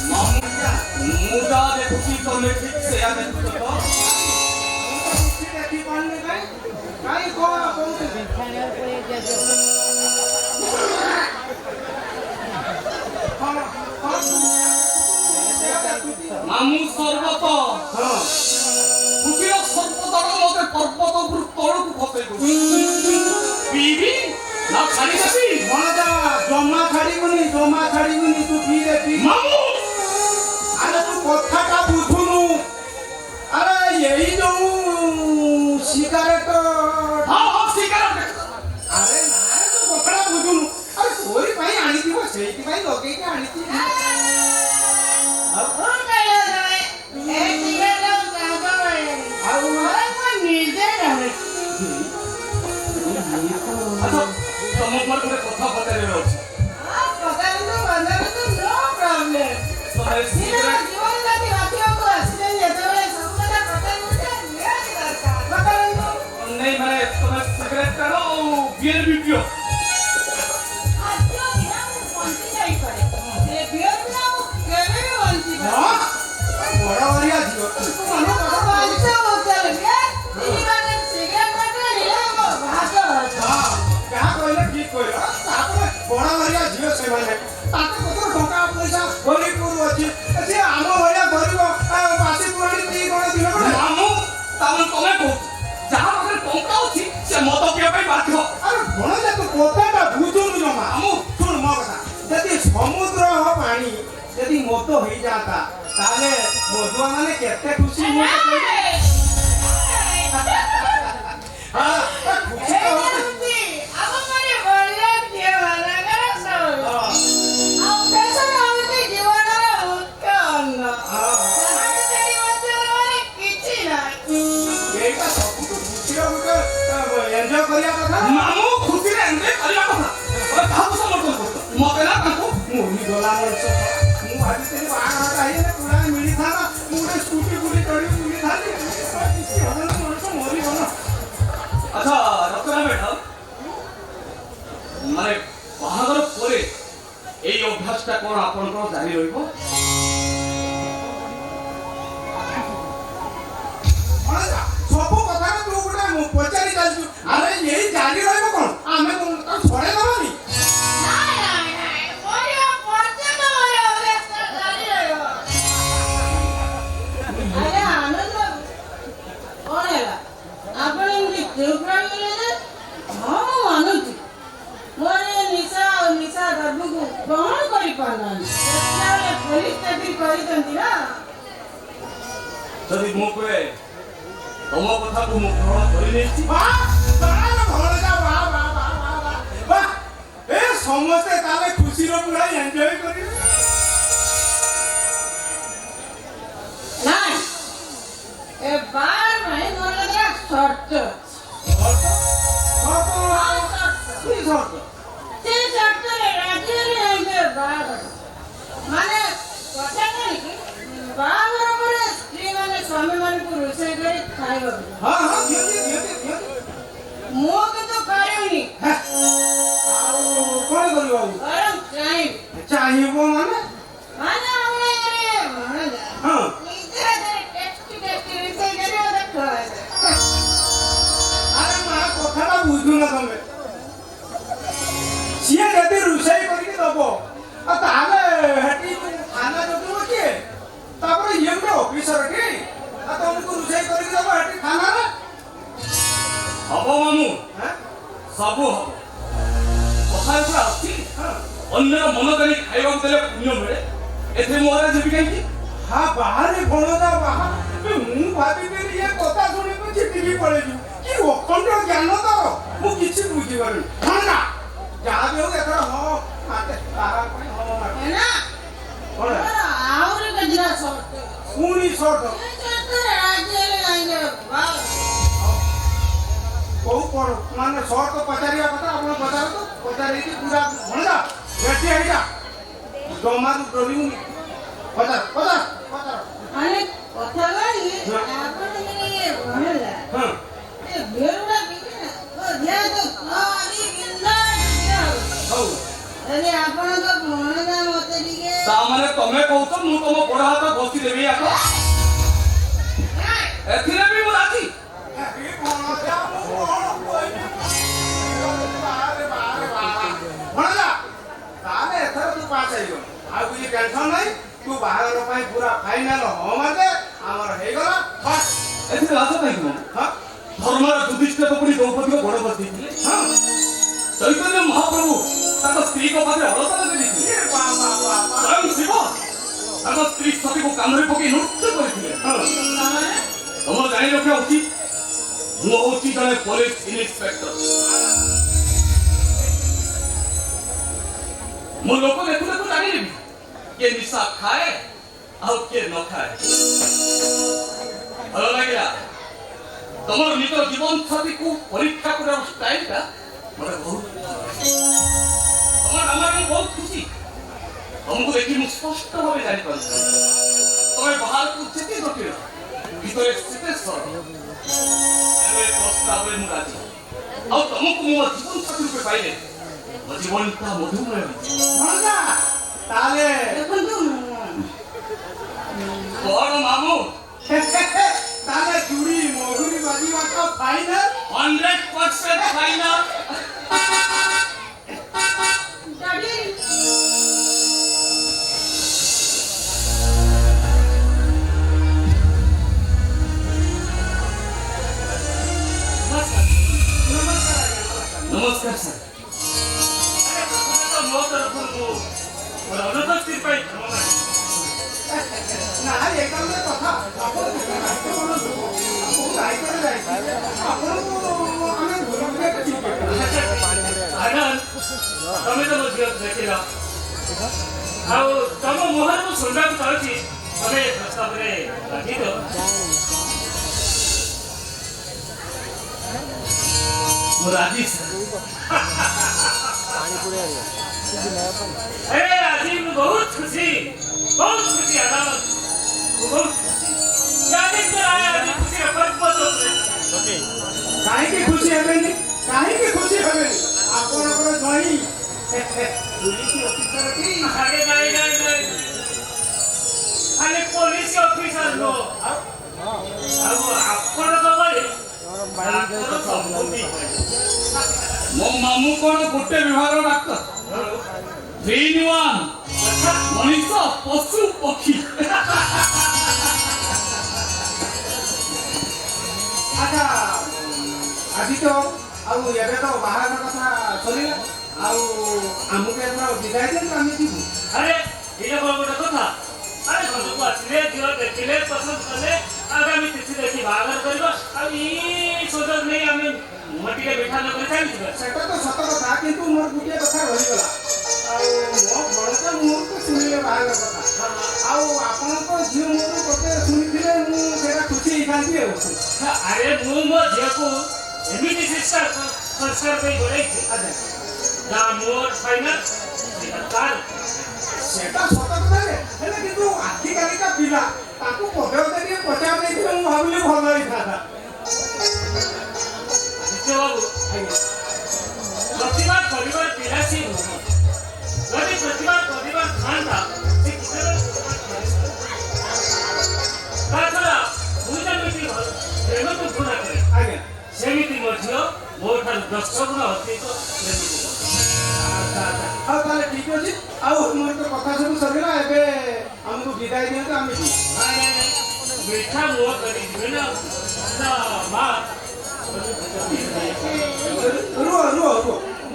ମୁଁ ଯାହା ଦେଖୁଛି ତମେ ଠିକ ସେୟା ଦେଖୁଛ ତ ଦେଖି ପାରୁନି କାଇଁ କ'ଣ କହୁଛି ମାମୁ ସର୍ବତ ହଁ କୁଟୀର ସର୍ବତର ମତେ ପର୍ବତ ଉପରୁ ତଳକୁ ଖସେଇ ଦଉଛି ପିଇବି ନା ଛାଡ଼ିଦେବି ଭଣଜା ଜମା ଛାଡ଼ିବୁନି ତୁ ପିଇରେ ପିଇ ମାମୁ ଆରେ ତୁ କଥାଟା ବୁଝୁନୁ ଆରେ ଏଇ ଯୋଉ ସିଗାରେଟ ହଁ ହଁ ସିଗାରେଟ ଆରେ ନାରେ ତୁ କଥାଟା ବୁଝୁନୁ ଆରେ ତୋରି ପାଇଁ ଆଣିଥିବ ସେଇଥିପାଇଁ ଲଗେଇକି ଆଣିଛି ଆଉ ଆଚ୍ଛା ତମ ଉପରେ ଗୋଟେ କଥା ପଚାରିବାର ଅଛି ତମେ ସିଗାରେଟ नहीं मैंने तुम्हें सिगरेट करो बियर भी पियो ବଡ଼ ବଢ଼ିଆ ଝିଅ ତୁ ମନ ଯାହା କହିଲେ ଠିକ କହିଲ ତାପରେ ବଡ଼ ବଢ଼ିଆ ଝିଅ ସେମାନେ ତାଙ୍କ ପାଖରେ ଟଙ୍କା ପଇସା ଗରିବପୁର ଅଛି ସେ ଆମ ଭଳିଆ ଗରିବ ବାସି ପୁରାଣି ଦୁଇ କ'ଣ ଦିନ ମାମୁ ତାମାନେ ତମେ କହୁଛ ଯାହା ପାଖରେ ଟଙ୍କା ଅଛି ସେ ମଦ ପିଇବା ପାଇଁ ବାଧ୍ୟ ଆରେ ଭଣଜା ତୁ କଥାଟା ବୁଝୁନୁ ଜମା ମାମୁ ଶୁଣ ମୋ କଥା ଯଦି ସମୁଦ୍ର ପାଣି ଯଦି ମଦ ହେଇଯାଆନ୍ତା ତାହେଲେ ମଦୁଆ ମାନେ କେତେ ଖୁସି ହୁଅନ୍ତେ କହିଲେ? ହଁ, ଖୁସି ତ ହଉଛି। ଏଇଟା ସବୁଠୁ ଖୁସିର ଗୋଟେ ଏନ୍ଜୟ କରିବା କଥା ମାମୁ ଖୁସିରେ ଏନ୍ଜୟ କରିବା କଥା ତମେ କାହାକୁ ସମର୍ଥନ କରୁଛ ମତେ ନା ତାଙ୍କୁ ମୁଁ ବି ଗଲା ମଣିଷ ମୁଁ ଭାବିଥିଲି ବାହାଘରଟା ହେଇଗଲେ ପୁରା ମିଳିଥାନ୍ତା ମୁଁ ଗୋଟେ ସ୍କୁଟି ବୁଲି ଚଢ଼ି ବୁଲିଥାନ୍ତି କିଛି ହବନି ମଣିଷ ମରିଗଲ ଆଚ୍ଛା ରଚନା ମ୍ୟାଡାମ ମାନେ ବାହାଘର ପରେ ଏଇ ଅଭ୍ୟାସଟା କ'ଣ ଆପଣଙ୍କର ଜାରି ରହିବ ସବୁ କଥାରେ ତୁ ଗୋଟେ ପଚାରି ଚାଲିଛୁ ଆରେ ଏଇ ଜାରି ରହିବ କ'ଣ ଆମେ ଛଡ଼େଇ ଦେବାନି ନିଶା ଦ୍ରବ୍ୟକୁ ଗ୍ରହଣ କରିପାରୁନାହାନ୍ତି ପୋଲିସ ଚାକିରି କରିଛନ୍ତି ନା ଯଦି ମୁଁ କୁହେ ତମ କଥାକୁ ମୁଁ ଗ୍ରହଣ କରିନେଇଛି ଏ ସମସ୍ତେ ତାହେଲେ ଖୁସିର ପୁରା ଏନ୍ଜୟ କରିବେ ନାଇଁ ଏ ବାର ପାଇଁ ମୋର ଗୋଟେ ସର୍ତ୍ତ କି ସର୍ତ୍ତ ସେ ସର୍ତ୍ତରେ ରାଜ୍ୟରେ ଯାଇକି ବାହାଘର ମାନେ କଥା କହିକି ବାହାଘର ପରେ ସ୍ତ୍ରୀମାନେ ସ୍ୱାମୀମାନଙ୍କୁ ରୋଷେଇ କରି ଖାଇବାକୁ ହଁ ହଁ ଦିଅନ୍ତି ମୁଁ କିନ୍ତୁ କରିବିନି ଆଉ କଣ କରିବ ଆଉ ବରଂ ଚାହିଁବି ଚାହିଁବ ମାନେ ମାନେ ଆମର ଇଏରେ ମହାରାଜା ହଁ ନିଜେ ଟେଷ୍ଟି ରୋଷେଇ କରି ମୋତେ ଖୁଆଇବେ ଆରେ ମା କଥାଟା ବୁଝୁନା ତମେ ସିଏ ଯଦି ରୋଷେଇ କରିକି ଦବ ଆଉ ତାହେଲେ ହେଠି ଖାନା ଜଗିବ କିଏ ତାପରେ ଇଏ ଗୋଟେ ଅଫିସର କି ଆଉ ତମକୁ ରୋଷେଇ କରିକି ଦବ ହେଠି ଖାନାରେ ହବ ମାମୁଁ ସବୁ ହବ କଥା ପୁରା ଅଛି ଅନ୍ୟର ମନ କରି ଖାଇବାକୁ ଦେଲେ ପୁଣ୍ୟ ମିଳେ ଏଥିରେ ମୋର ଯିବି କାହିଁକି ହଁ ବାହାରେ ଭଣଜା ବାହା ମୁଁ ଭାବିଥିଲି ଇଏ କଥା ଶୁଣିକି ଚିଠିକି ପଳେଇଯିବୁ କି ଅଖଣ୍ଡ ଜ୍ଞାନ ତର ମୁଁ କିଛି ବୁଝିପାରୁନି ଭଣଜା ଯାହା ବି ହଉ ଏଥର ହଁ ମାତେ ତାହା ପାଇଁ ହଁ ମାତେ ନା କଣ ଆହୁରି କେତେଟା ସର୍ତ୍ତ ପୁଣି ସର୍ଟ ସେ ସର୍ତ୍ତରେ ରାଜ୍ୟରେ ଯାଇକି କୋଉ କଣ ମାନେ ସର୍ଟ ପଚାରିବା କଥା ଆପଣ ପଚାରନ୍ତୁ ପଚାରିକି ପୁରା ଭଣଜା ରେଡି ହେଇଯା ଜମାରୁ ଡରିବୁନି ପଚାର ମାନେ କଥା କହିଲି ଆପଣ ଟିକେ ରହିଲା ହଁ ଏ ବେରୁଟା ଟିକେ ନା ଯେହେତୁ ହଉ ଯଦି ଆପଣଙ୍କ ଭଣଜା ମତେ ଟିକେ ତାମାନେ ତମେ କହୁଛ ମୁଁ ତମ ବଡ ହାତ ଘଷି ଦେବି ଆଗ ଏଥିରେ ବି ମୁଁ ରାଜି ତାହେଲେ ଏଥର ତୁ ପାସ୍ ହେଇଗଲୁ ଆଉ କିଛି ଟେନସନ ନାହିଁ ତୁ ବାହାଘର ପାଇଁ ପୁରା ଫାଇନାଲ ହଁ ମାନେ ଆମର ହେଇଗଲା ଏଥିରେ ରାଜ କାହିଁକି ହଁ ଧର୍ମର ଯୁଧିଷ୍ଠିର ପୁଣି ଦ୍ରୌପଦୀକୁ ବଡ କରିଦେଇଥିଲେ ହଁ ଚୈତନ୍ୟ ମହାପ୍ରଭୁ ତାଙ୍କ ସ୍ତ୍ରୀଙ୍କ ପାଖରେ ଅଳତା ଦେଇଥିଲେ ସ୍ୱୟଂ ଶିବ ତାଙ୍କ ସ୍ତ୍ରୀ ସତୀକୁ କାମରେ ପକେଇ ନୃତ୍ୟ କରିଥିଲେ ତମର ଜାଣି ରଖିବା ଉଚିତ ମୁଁ ହଉଛି ଜଣେ ପୋଲିସ ଇନ୍ସପେକ୍ଟର ମୁଁ ଲୋକ ଦେଖୁ ଦେଖୁ ଜାଣିନେବି କିଏ ନିଶା ଖାଏ ଆଉ କିଏ ନ ଖାଏ ଭଲ ଲାଗିଲା ତମର ନିଜ ଜୀବନ ସାଥୀକୁ ପରୀକ୍ଷା କରିବାର ଷ୍ଟାଇଲଟା ମତେ ବହୁତ ତମର ଆମର ବହୁତ ଖୁସି ତମକୁ ଦେଖି ମୁଁ ସ୍ପଷ୍ଟ ଭାବେ ଜାଣିପାରୁଛି ତମେ ବାହାରକୁ ଯେତେ ଜଟିଳ ଭିତରେ ସେତେ ସରଳ ଏବେ ପ୍ରସ୍ତାବରେ ମୁଁ ରାଜି ଆଉ ତମକୁ ମୋ ଜୀବନ ସାଥୀ ରୂପେ ପାଇଲେ ମୋ ଜୀବନଟା ମଧୁମୟ ତାହେଲେ ଦେଖନ୍ତୁ କଣ ମାମୁଁ ତାହେଲେ ଚୁଡ଼ି ମହୁରୀ ବାଜିବାଟା ଫାଇନାଲ 100% ଫାଇନାଲ ଡାଡି नमस्कार सर ମୋ ତରଫରୁ ମୋର ଅନୁପସ୍ଥିତି ପାଇଁ ନା ଏକାନ୍ତ କଥା ଆପଣ ଦାୟିତ୍ୱରେ ଯାଇଛି ଆପଣଙ୍କୁ ଆମେ ତମେ ତ ମୋ ଝିଅ ଦେଖିଲ ଆଉ ତମ ମୁହଁରେ ମୁଁ ଶୁଣିବାକୁ ଚାହୁଁଛି ତମେ ପ୍ରସ୍ତାବରେ ରାଜି ତ ମୁଁ ରାଜି अरे राजीव बहुत खुशी आनंद बहुत खुशी जाने के आया आज खुशी अपन को तो काहे की खुशी हमें आपण को जोई पुलिस ऑफिसर की अरे नहीं अरे पुलिस ऑफिसर नो अब आपण तो बोले ମୋ ମାମୁଁ କଣ ଗୋଟେ ବିଭାଗର ଡାକ୍ତର 3 in 1 ମଣିଷ ପଶୁ ପକ୍ଷୀ ଆଚ୍ଛା ଆଜି ତ ଆଉ ଏବେ ତ ବାହାଘର କଥା ସରିଲା ଆଉ ଆମକୁ ଏଥର ବିଦାୟ ଦିଅନ୍ତୁ ଆମେ ଯିବୁ ଆରେ ଏଇଟା ବଡ଼ ଗୋଟେ କଥା ଦେଖିଲେ ପସନ୍ଦ କଲେ ଆଗାମୀ ତିଥି ଦେଖି ବାହାଘର କରିବ ଆଉ ଏଇ ସୁଯୋଗ ନେଇ ଆମେ ମୁହଁ ଟିକେ ମିଠା ନ କରି ଚାଲିଯିବା। ସେଟା ତ ସତ କଥା କିନ୍ତୁ ମୋର ଗୋଟିଏ କଥା ରହିଗଲା ଆଉ ମୋ ଭଣଜା ମୁହଁରୁ ତ ଶୁଣିଲେ ବାହାଘର କଥା ଆଉ ଆପଣଙ୍କ ଝିଅ ମୁହଁରୁ ଗୋଟେ ଶୁଣିଥିଲେ ମୁଁ ସେଇଟା ଖୁସି ହେଇଥାନ୍ତି ଆଉ। ଆରେ ମୁଁ ମୋ ଝିଅକୁ ଏମିତି ସଂସ୍କାର ଦେଇ ବଢ଼େଇଛି ଯାହା ମୋର ଫାଇନାଲ ସେଇଟା ତାର। ସେଟା ସତ କଥା ଯେ ହେଲେ କିନ୍ତୁ ଆଜିକାଲିକା ପିଲା ତାକୁ ପଦେ ଅଧେ ଟିକେ ପଚାର ଦେଇଥିଲେ ମୁଁ ଭାବିଲି ଭଲ ହେଇଥାନ୍ତା। ଆଦିତ୍ୟ ବାବୁ ପ୍ରତିବାଦ କରିବାର ପିଲା ସିଏ ନୁହଁ। ଯଦି ପ୍ରତିବାଦ କରିବାର ଥାନ୍ତା ସେ କେତେବେଳେ ତା ଛଡ଼ା ମୁଁ ଯେମିତି ପ୍ରେମକୁ ଘୃଣା କରେ ଆଜ୍ଞା ସେମିତି ମୋ ଝିଅ ମୋ ଠାରୁ 10 ଗୁଣ ଅଧିକ ପ୍ରେମିକ। ଆଉ ତାହେଲେ ଠିକ ଅଛି ଆଉ ମୋର ତ କଥା ସବୁ ସରିଲା ଏବେ ଆମକୁ ବିଦାୟ ଦିଅନ୍ତୁ ଆମେ ଯିବୁ। ମିଠା ମୁହ କରି ଯିବେ ନା ମା ରୁହ ରୁହ ରୁହ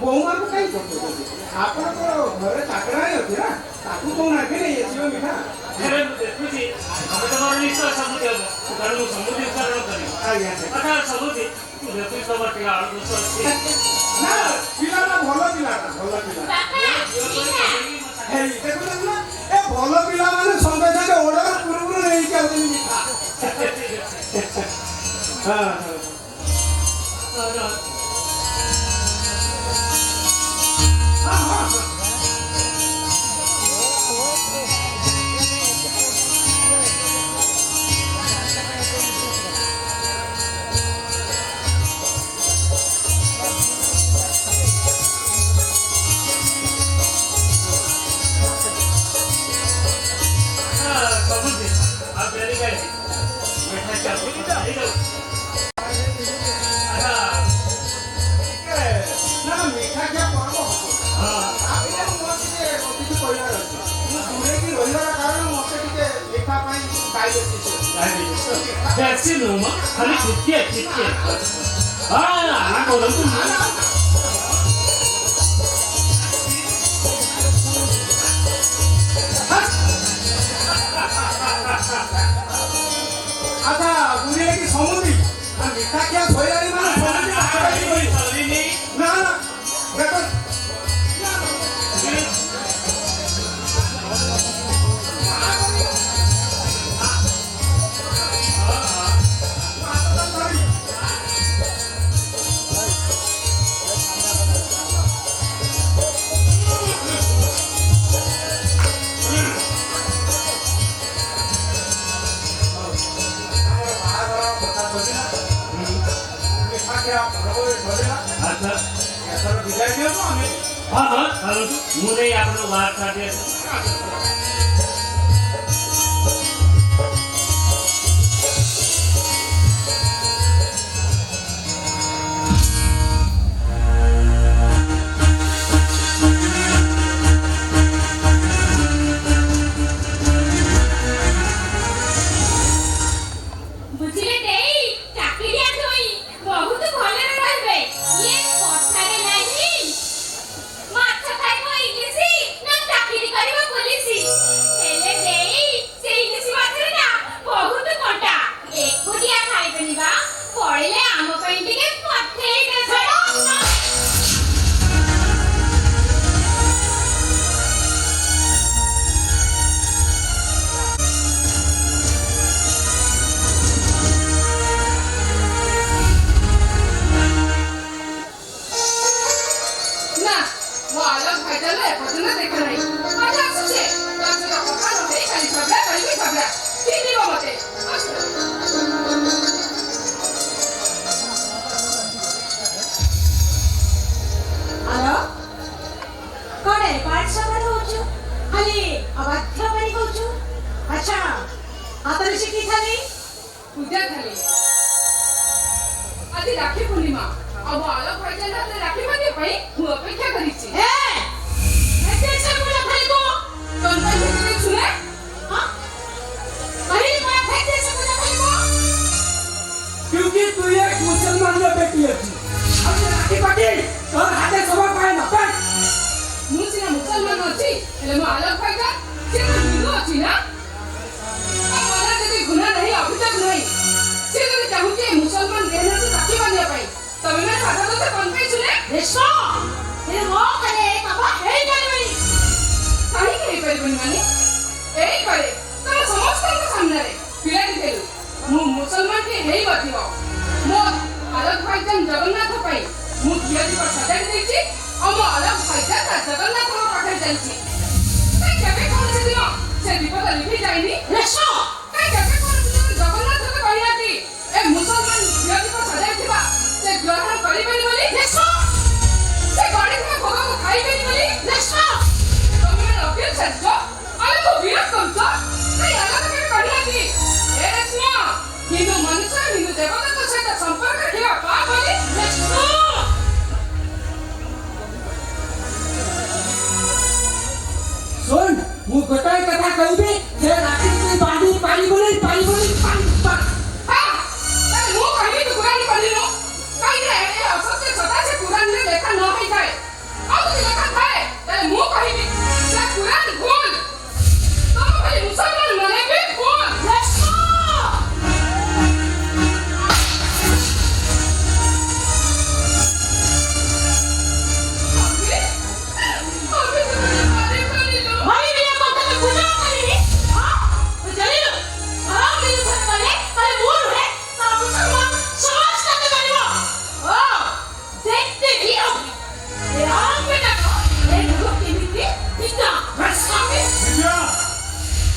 ବୋଉମାନଙ୍କୁ କାହିଁ କରୁଛନ୍ତି ଆପଣଙ୍କ ଘରେ ଚାକରା ଅଛି ନା ତାକୁ କହୁନାହାନ୍ତି ନେଇଆସିବ ମିଠା। ମୁଁ ଦେଖୁଛି ଆମେ ତମର ନିଶ୍ଚୟ ସମୃଦ୍ଧି ହବ କାରଣ ମୁଁ ସମୃଦ୍ଧି ଉଚ୍ଚାରଣ କରିବି। ଆଜ୍ଞା କଥା ସମୃଦ୍ଧି ମୁଁ ଦେଖୁଛି ତମର ଟିକେ ଆଳୁ ଦୋଷ ଅଛି। ନା ପିଲାଟା ଭଲ ପିଲାଟା ଭଲ ପିଲା ବାପା ମିଠା ହେଇ ଦେଖୁଛନ୍ତି ନା ଏ ଭଲ ପିଲାମାନେ ସଙ୍ଗେ ସଙ୍ଗେ ଅର୍ଡର ପୂର୍ବରୁ ନେଇକି ଆଉଛନ୍ତି ମିଠା। ହଁ ହଁ ହଁ ହଁ ସମୃଦ୍ଧି ଆଉ ଡେରି କାହିଁ ମିଠା ଚାଲୁ ହେଇଯାଉ। ନା ମିଠା ଖିଆ ପର୍ବ ହବ ତାପରେ ମୋର ଟିକେ କିଛି କହିବାର ଅଛି ମୁଁ ଦୂରେଇକି ରହିବାର କାରଣ ମୋତେ ଟିକେ ମିଠା ପାଇଁ ଡାଇବେଟିସ୍ ବେଶୀ ନୁହଁ ଖାଲି ଟିକେ ଟିକେ ଆନା କରନ୍ତୁ ଆଚ୍ଛା ଦୂରେଇକି ସମୁଦ୍ରୀ ମିଠା ଖିଆ ଶୋଇଲାଣି ମାନେ ସମୁଦ୍ରୀ ନା ନା ଦେଖ ଆଚ୍ଛା ବିଦାୟ ଦିଅନ୍ତୁ ଆମେ ହଁ ହଁ ଚାଲନ୍ତୁ ମୁଁ ନେଇ ଆପଣଙ୍କୁ ବାହାର ଛାଡ଼ି ଆସି ବୁଝିଲେ ଦେଇ ଚାକିରିଆ ଧୋଇ ବହୁତ ଭଲରେ ରହିବେ। ଇଏ କଥାରେ ନାହିଁ ମାଛ ଖାଇବ ଇଲିଶି ନା ଚାକିରି କରିବ ପୋଲିସି। ହେଲେ ଦେଇ ସେ ଇଲିଶି ମାଛରେ ନା ବହୁତ କଣ୍ଟା ଏକୁଟିଆ ଖାଇବେନି ବା ପଡ଼ିଲେ ଆମ ପାଇଁ ଟିକେ ପଠେଇ ଦେବେ। ନା ମୋ ଆଲୋକ ଭାଇଟାଲେ ଏପର୍ଯ୍ୟନ୍ତ ଦେଖା ନାହିଁ ଆଜି ଆସୁଛେ ତା ସହିତ କଥା ନ ହେଇ ଖାଲି ଝଗଡ଼ା କରିକି ଝଗଡ଼ା ଚିଡ଼ିବ ମତେ ଆଲୋ କଣ ପାଠ ସକାଳ ହଉଛୁ ଖାଲି ଅବାଧ୍ୟ ପାଣି କହୁଛୁ। ଆଚ୍ଛା ହାତରେ ଶିଖିଥାଲି ପୂଜା ଖାଲି ଆଜି ରାକ୍ଷୀ ପୂର୍ଣ୍ଣିମା ଆଉ ମୋ ଆଲୋକ ଭାଇଟାଲେ ହାତରେ ରାକ୍ଷୀ ବାନ୍ଧିବା ପାଇଁ ମୁଁ ଅପେକ୍ଷା କରିଛି ଏତେ ସବୁ ଖାଲି ତୁ ତୋର ପାଇଁ ଭିତରେ ଛୁଏ ହଁ କହିଲି ମୋର ଫେଟେ ସବୁ ଖାଲି ତୁ क्योंकि तू एक मुसलमान जो बेटी है अब ये राखी पाटी और हाथे सभा पाए ना पर ମୁଁ ସିନା ମୁସଲମାନ ଅଛି ହେଲେ ମୋ ଆଲୋକ ଭାଇଟା ସେ ତ ହିନ୍ଦୁ ଅଛି ନା ଆଉ ମନା ଯଦି ରେଶମା ଏ ମୋ ଘରେ କାମ ହେଇପାରିବନି। କାହିଁକି ହେଇପାରିବନି ମାନେ ଏଇ କରେ ତମ ସମସ୍ତଙ୍କ ସାମ୍ନାରେ ପିଲାଟି ଥିଲୁ ମୁଁ ମୁସଲମାନଟି ହେଇ ବଥିବ ମୋ ଆଲୋକ ଭାଇଜାନ ଜଗନ୍ନାଥ ପାଇଁ ମୁଁ ଘିଅ ଦୀପ ସଜାଡ଼ି ଦେଇଛି ଆଉ ମୋ ଆଲୋକ ଭାଇଜାନ ଜଗନ୍ନାଥଙ୍କ ପାଖରେ ଯାଇଛି। କାଇଁ କେବେ କୌଣସି ଦିନ ସେ ଦୀପଟା ଲିଭି ଯାଇନି? ରେଶମା କାଇଁ କେବେ କୌଣସି ଦିନ ଜଗନ୍ନାଥଙ୍କ କହିନାହାନ୍ତି ଏ ମୁସଲମାନ ଘିଅ ଦୀପ ସଜାଇଥିବା ସେ ଗ୍ରହଣ କରିବେନି ବୋଲି? ରେଶମା ସେ ଗଣିଥିବା ଭୋଗକୁ ଖାଇବେନି ବୋଲି? ରେଶମା ତମେମାନେ ଅଭିର ଛାଡ଼ିଛ ଆମକୁ ବିରୋଧ କରୁଛ। କାଇଁ ଆଲୋକ କେବେ କହିନାହାନ୍ତି ଏ ରେଶମା ହିନ୍ଦୁ ମନୁଷ୍ୟ ହିନ୍ଦୁ ଦେବତାଙ୍କ ସହିତ ସମ୍ପର୍କ ରଖିବା ପାପ ବୋଲି? ରେଶମା ଶୁଣ ମୁଁ ଗୋଟାଏ କଥା କହିବି ଯେ ରାତି ତୁଇ ବାନ୍ଧି ପାରିବୁନି ପାରିବୁନି ହଁ, ତାହେଲେ ମୁଁ କହିବି ତୁ କୁରାନ ପଢ଼ିନୁ। କାହିଁକି ନା ଏ ଅସତ୍ୟ ସଦା ସେ କୁରାନରେ ଲେଖା ନ ହେଇଥାଏ। ଆଉ ଯଦି ଲେଖା ଥାଏ ତାହେଲେ ମୁଁ କହିବି ସେ କୁରାନ ଭୁଲ। ତମ ଭଳି ମୁସଲମାନ ମାନେ ବି ଭୁଲ।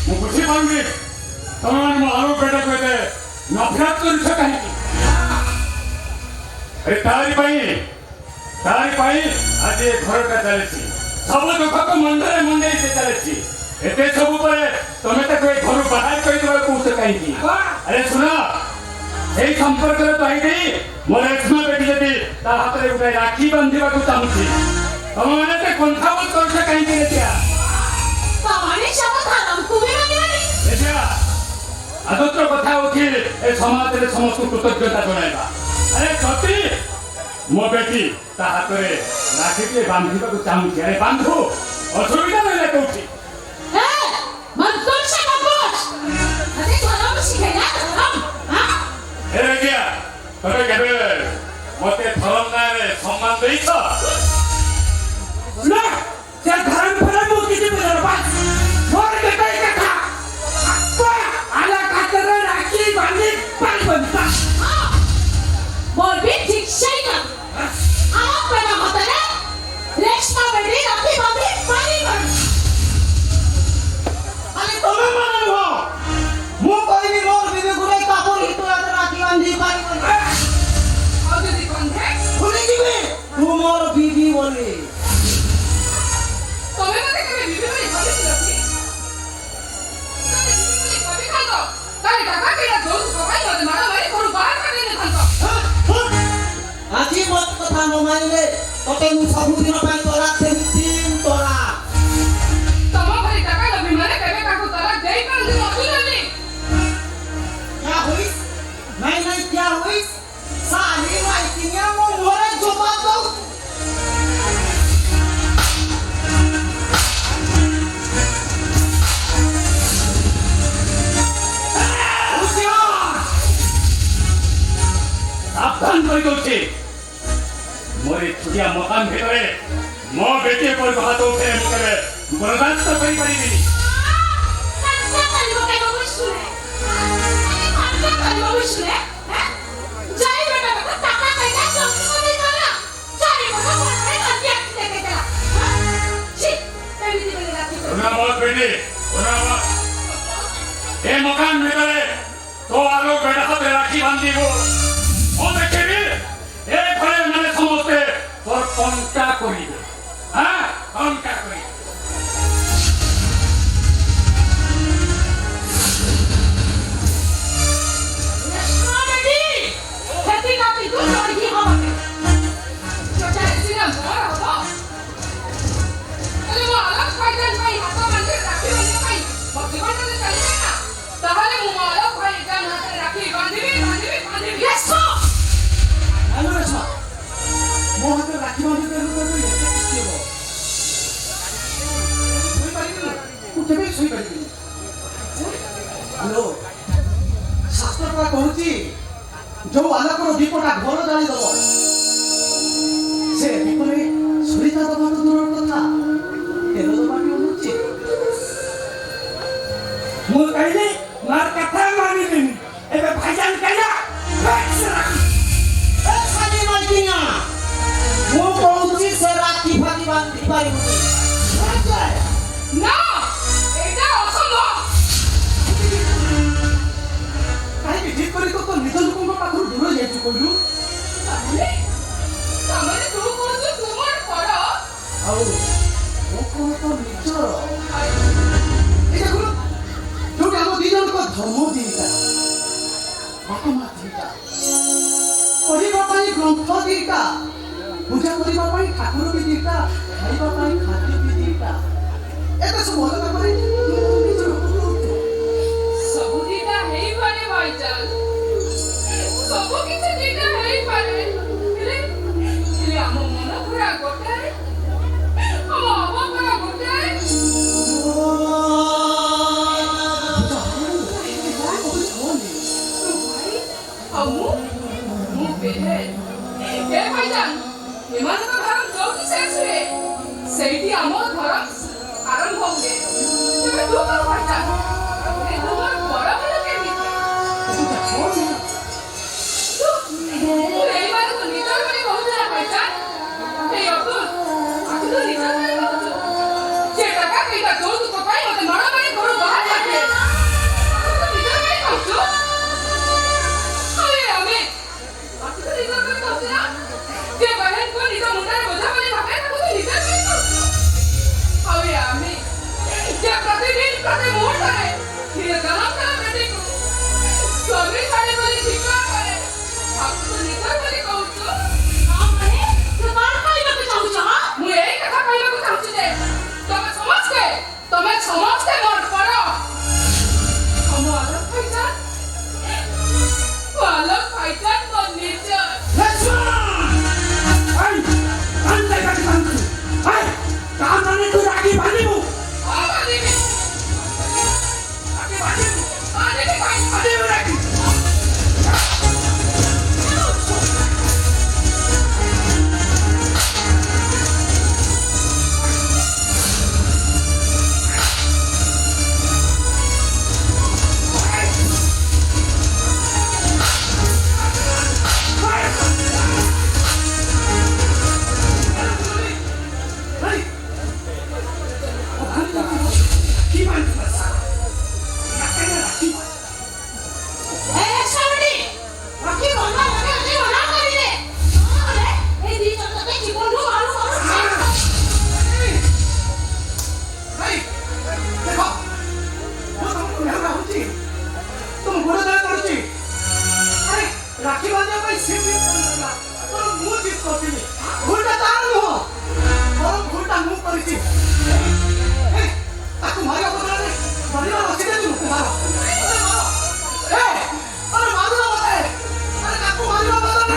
ମୁଁ ବୁଝିପାରୁନି ତମେମାନେ ମୋ ଆଲୋକ ବେଟା କହିଲେ ନଫରତ କରୁଛ କାହିଁକି? ଆରେ ତାରି ପାଇଁ ଆଜି ଏ ଘରଟା ଚାଲିଛି। ସବୁ ଦୁଃଖକୁ ମୁଣ୍ଡରେ ମୁଣ୍ଡେଇ ସେ ଚାଲିଛି। ଏତେ ସବୁ ପରେ ତମେ ତାକୁ ଏ ଘରୁ ବାହାର କରିଦେବାକୁ କହୁଛ କାହିଁକି? ଆରେ ଶୁଣ এই সম্পর্কের তৈরি মোর রেশমা বেটি যদি তা হাতে গোটে রাখি বাঁধিବାକୁ চাହୁଁଛି ତମମାନେ ଏତେ କୁଣ୍ଠାବୋଧ କରୁଛ କାହିଁକି ରେଜିଆ? ଆଦତ୍ର କଥା ହଉଛି ଏ ସମାଜରେ ସମସ୍ତଙ୍କୁ କୃତଜ୍ଞତା ଜଣାଇବା। ଆରେ ଯଦି ମୋ ବେଟି ତା ହାତରେ ରାଖିଟିଏ ବାନ୍ଧିବାକୁ ଚାହୁଁଛି ଆରେ ବାନ୍ଧୁ, ଅସୁବିଧା ରହିଲେ କୋଉଠି? ଏ ରେଜିଆ ତମେ କେବେ ମତେ ଧରମ ନାଁରେ ସମ୍ମାନ ଦେଇଛ? ନା ସେ ଧରମ ଫରମ ମୁଁ କିଛି ବୁଝିନ ବାସ୍ ମୋର ଗୋଟାଏ କଥା ଆପା ଆଲା ଖାତରେ ରାଖି ବାନ୍ଧି ପାରିବନି ବାସ୍। मोर भी ठीक सही कर आप बना होता है रेशमा बेटी राखी बांधी पानी भर ଖାଲି ତମେ ମାନେ ନୁହଁ ମୁଁ କହିବି ମୋର ବିବି ଗୁରେ କାପଡ଼ ହିତୁ ରାଖି ବାନ୍ଧି ପାରିବନି। ଆଉ ଯଦି କନ୍ଧେ ଭୁଲି ଯିବି ତୁ ମୋର ବିବି ବୋଲି। ତମେ ମତେ କେବେ ବିବି ବୋଲି ଭାବିଥିଲ କି? ଯଦି ବିବି ବୋଲି ଭାବିଥାନ୍ତ ତାହେଲେ କାକା କେଟା ଯୋଉ ପକାଇ ମତେ ମାଡ଼ ମାରି ଘରୁ ବାହାର କରିଦେଇଥାନ୍ତ। ଆଜି ମତ କଥା ନ ମାନିଲେ ତତେ ମୁଁ ସବୁଦିନ ପାଇଁ ତଲାକ ଦେବି 3 ତଲାକ। ତମ ଭଳି କାକା ଲୋଭୀ ମାନେ କେବେ କାହାକୁ ତଲାକ ଦେଇପାରନ୍ତି ନବୁଝନ୍ତି। क्या हुई नहीं क्या हुई साली माइकिया वो मोरे जवाब दो। সাবধান করে দଉଛି মোরে ছুটিয়া মকান ভিতরে ମୋ ବେଟି ଉପରେ ହାତ ଉଠେଇ ମୁଁ କେବେ ବରଦାସ୍ତ କରିପାରିବିନି। बेटी ए मकान ভিতরে তো আলো বেটা হাতে রাখি বাঁধিব ও দেখিবি এ ঘরে মানে সমস্তে তোর কন্টা করিবে। হ্যাঁ কন্টা করিবে। ମୋ ହାତରେ ରାକ୍ଷୀ ବାନ୍ଧି ଦେଲୁ ଏତେ ଖୁସି ହେବ ଶୋଇପାରିବିନି ମୁଁ କେବେ ଶୋଇପାରିବିନି। ହ୍ୟାଲୋ ଶାସ୍ତ୍ରଟା କହୁଛି ଯୋଉ ଆଲୋକର ଦୀପଟା ଘର ଜାଳିଦବ ସେ ଦୀପ ମୁଁ କହିଲି ମୋର କଥା ମାନିଲିନି ଏବେ ଭାଇଜାନ କହିଲା ଏ ଖାଲି ମାଇକିନା ମୁଁ କହୁଛି ସେ ରାକ୍ଷୀ ଫାକ୍ଷୀ ବାନ୍ଧି ପାରିବୁନି ନା ଏଇଟା ଅସମ୍ଭବ କାହିଁକି ଠିକ କରି ତ ନିଜ ଲୋକଙ୍କ ପାଖରୁ ଦୂର ଯାଇଛୁ କହିଲୁ ତାହେଲେ ତୁ କହୁଛୁ ତୁ ମୋର ବଡ ଆଉ ମୁଁ କଣ ତ ନିଜର ଏଇଟା କଣ ଯୋଉଟା ଆମ ଦି ଜଣଙ୍କ ଧର୍ମ ଦିଟା ବାପା ମା ଦିଟା ପଢିବା ପାଇଁ ଗ୍ରନ୍ଥ ଦିଟା ପୂଜା କରିବା ପାଇଁ ଠାକୁର ବି ଦିଟା ଖାଇବା ପାଇଁ ଖାଦ୍ୟ ବି ଦିଟା ଏତେ ସବୁ ଅଲଗା କରି ନିଜ ଲୋକକୁ ରହୁଛୁ ସବୁ ଦିଟା ହେଇପାରେ ଭାଇଜାନ ସବୁ କିଛି ଦିଟା ହେଇପାରେ ହେଲେ ଆମ ମନ ପୁରା ଗୋଟାଏ ଆମ ଅବକର ଗୋଟାଏ ଆଉ ମୁଁ ବେହେ ଏ ଭାଇଜାନ ଏମାନଙ୍କ ଧର୍ମ ଯୋଉଠି ଶେଷ ହୁଏ ସେଇଠି ଆମ ଧର୍ମ ଆରମ୍ଭ ହୁଏ ତେବେ ତୁ କଣ ଭାଇଜାନ ଏ ତୁମର ବଡ ଭଲ କେମିତି ତୁ ଏଇମାନଙ୍କୁ ନିଜର ବୋଲି କହୁଛୁ ନା ଭାଇଜାନ এই অতুল আজ তো নিজের করে কହୁଛୁ যে টাকা কেইটা যৌতুক ପାଇଁ ମତେ ମାଡ଼ମାରି ଘରୁ ବାହାର କରିଦେ ତୁ ନିଜର କରି କହୁଛୁ ଆରେ ଆମେ ଆଜି ତ ନିଜର କରି କହୁଛୁ ନା ଯେ ବହେନକୁ ନିଜ ମୁଣ୍ଡରେ ବୋଝ ବୋଲି ଭାବେ ତାକୁ ତୁ ନିଜର କରି କହୁଛୁ ଆରେ ଆମେ ଯେ ପ୍ରତିଦିନ ପ୍ରତି ମୁହୂର୍ତ୍ତରେ ଧୀରେ ଜନମ କଲା ବେଟିକୁ ସ୍ୱାମୀ ଛାଡ଼ି ବୋଲି ଠିକା କରେ ତାକୁ ତୁ ନିଜର ବୋଲି କହୁଛୁ ମୁଁ ଏଇ କଥା କହିବାକୁ ଚାହୁଁଛି ଯେ ତମେ ସମସ୍ତେ ମୋର ପର ଆମ ଆଲୋକ ଭାଇଜାନ ମୋ ନିଜ ତୁ ରାଗି ବାନ୍ଧିବୁ ବାନ୍ଧିବି ରାଗି ରାକ୍ଷୀ ବାନ୍ଧିବା ପାଇଁ ସେ ମୁଁ ଜିତ୍ କରିଥିଲି ଭୁଲଟା ତାର ନୁହଁ ବରଂ ଭୁଲଟା ମୁଁ କରିଛି ତାକୁ ମାରିବା ବଦଳରେ ମାରିବା ରଖିଦେବି ମୋତେ ମାର ମାରୁନ ମୋତେ ତାକୁ ମାରିବା ବଦଳରେ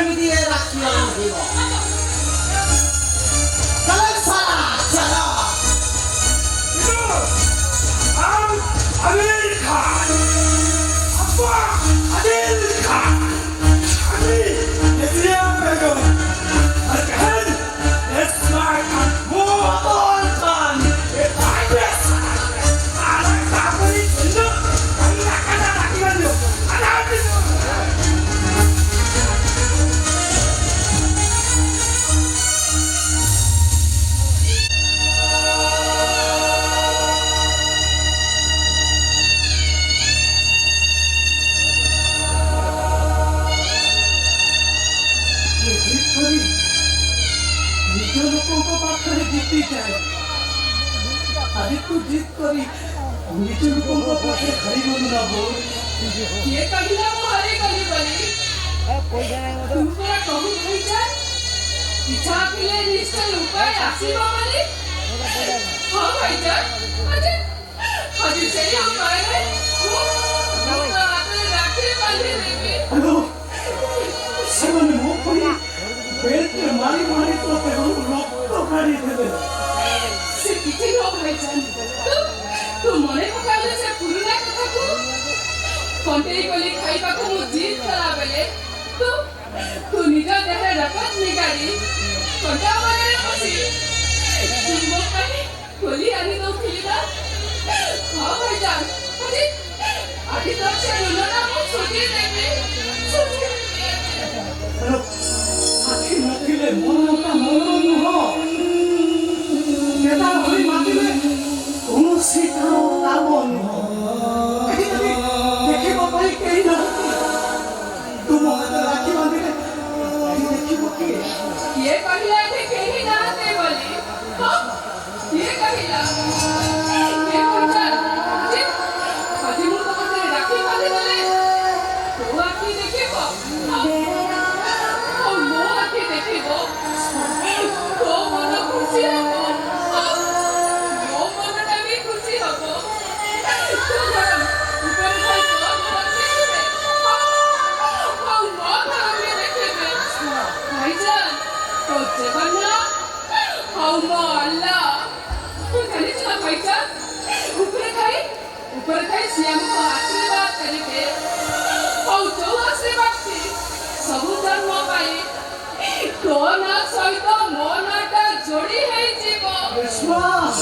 केमिति राखी बांधिब चल साला चल आमिर खान अब्बा आदिल खान अली नजरिया बेगम और बहन इस्मा खान मोहम्मद खान ये भाई सारा काबरी चिन्ह कन्ना कन्ना राखी बंधो अनाथ निज लोक पाखे जीति जाए आज तू जीत करी निज लोक पाखे हारिबनु ना बोल ये कहिला मु हरे गली बली तुम पूरा कहू भाई जान इच्छा पिले निश्चय उपाय आसीबा बली हां भाई जान अजे अजे से उपाय है वो हाथ राखी बांधे देबे हेलो सेवन मो कोई बेट मारी मारी तो पे हम रक्त काढ़ी देबे से किछि न भाई जान तू मने पकाले से पुरुना कथा को कंटेई गली खाइबा को मु जीत करा बेले तू निज देह रकत निगाड़ी कंटा मारे पसी तू मो पानी गोली आनी दो खिलिदा हां भाई जान अजी आदि तो से रुना मु सोची देबे हेलो आखि नथिले मनोटा मन नुह नेता होई मातिले कोनोसी काम नुह देखिबो पाई केही ना तुम हाथ राखी बांधिले देखिबो के ये कहिला थे केही ना ते बोली हां ये कहिला ये पंचा जे अजी मु तो करे राखी बांधे देले तो आखी देखिबो ओ मो आखी देखिबो तो मन खुशी हबो मो मनटा भी खुशी हबो तो घर ऊपर खाई तो देखिबे ओ मो घर में देखिबे भाईजान तो जगन्ना हाउ मो अल्लाह तू जानी ना भाईजान ऊपर खाई श्याम को आशीर्वाद करिबे ओ जो आशीर्वाद थी सब धर्म पाई तो ना सहित मो नाटा जोड़ी है जीवो विश्वास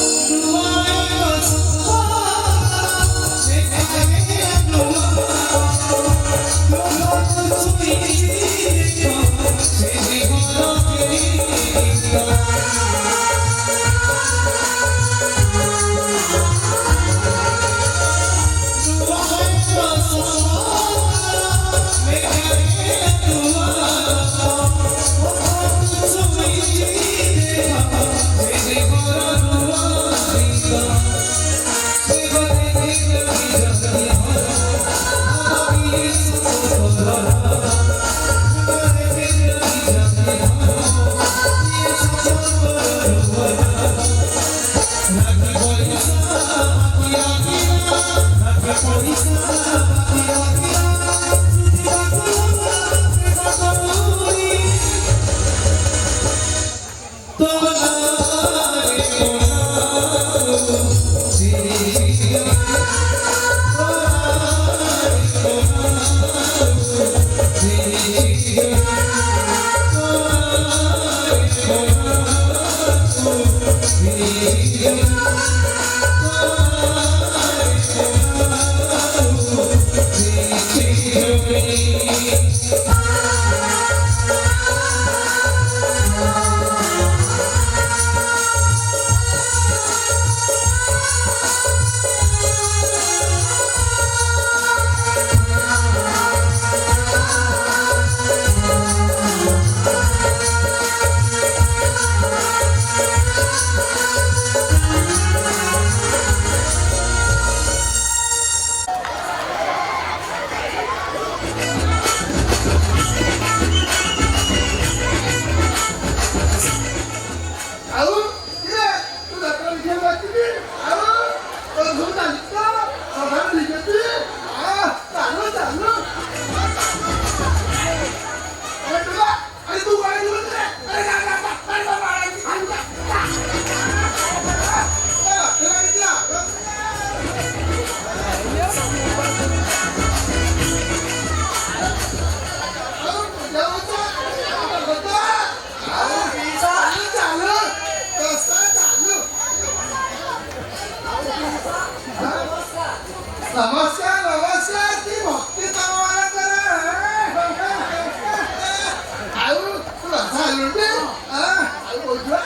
ଚାଲୁଟି ଆଉ କହୁଛୁ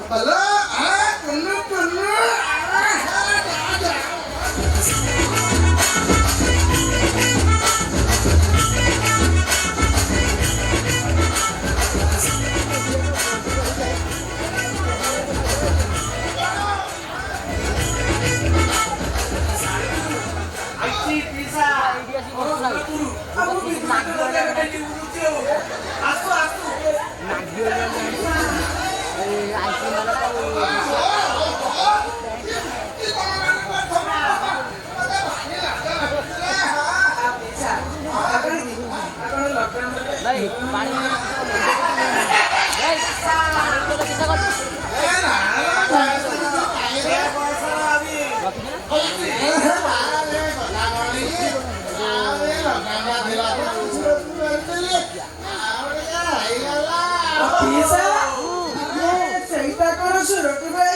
ଭଲ ଟୁନୁ ଟୁନୁ ସେଇଟା କଣ ସୁରଟ ଭାଇ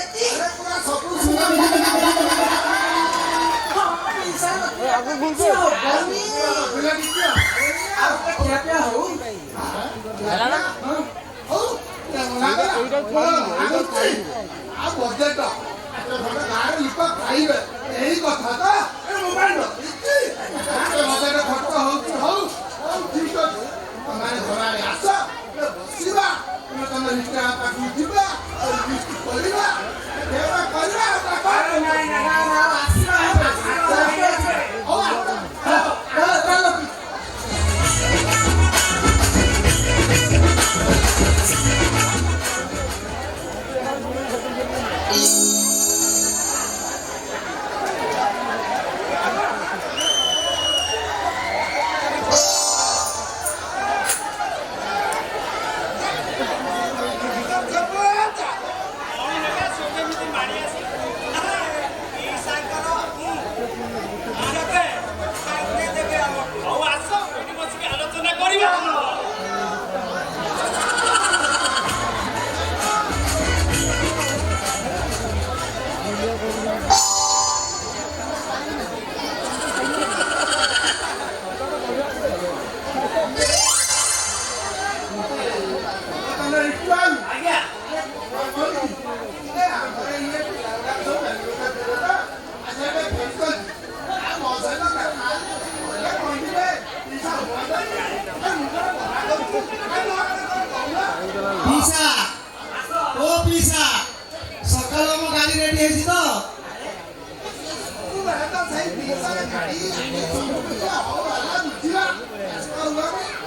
ସକାଳ ମୋ ଗାଡି ରେଡି ହେଇଛି ତ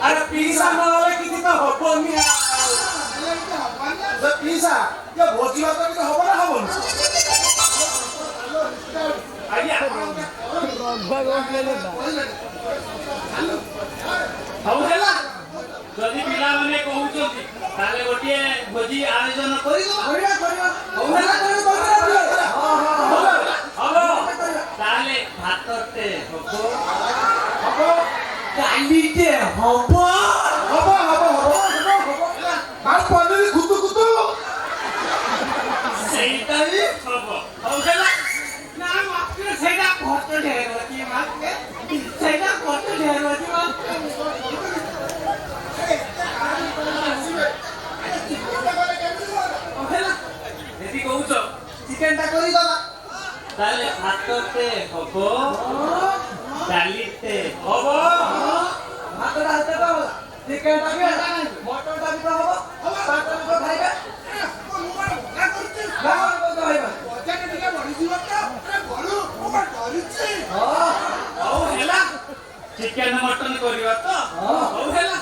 ଆରେ ପିସା ନହେଲେ କିଛି ତ ହବନି ପିସା ଭୋଜି ଭାତ କିଛି ହବ ନା ହବନି ଆଜ୍ଞା ହଉ ହେଲା ଯଦି ପିଲାମାନେ କହୁଛନ୍ତି ତାହେଲେ ଗୋଟିଏ ଭୋଜି ଆୟୋଜନ କରିଦେବା ହବ ତାହେଲେ ଭାତଟେ ହବ କାଲିଟେ ହବ ସେଇଟା ବି ହବ ହଉ ହେଲା ନା ମାତ୍ର ସେଇଟା କଷ୍ଟ ଢେର ଅଛି ସେଇଟା କଷ୍ଟ ଢେର ଅଛି ଯଦି କହୁଛ ଚିକେନଟା କରିଦବା ତାହେଲେ ଭାତଟେ ହବ ଡାଲିଟେ ହବ ଭାତଟା ହାତେ ତ ହେଲା ଚିକେନଟା ବି ହେଲା ମଟନଟା ବି ତ ହବ ଭାତଟା ବି ତ ଖାଇବେ ହଉ ହେଲା ଚିକେନ ମଟନ କରିବା ତ ହଉ ହେଲା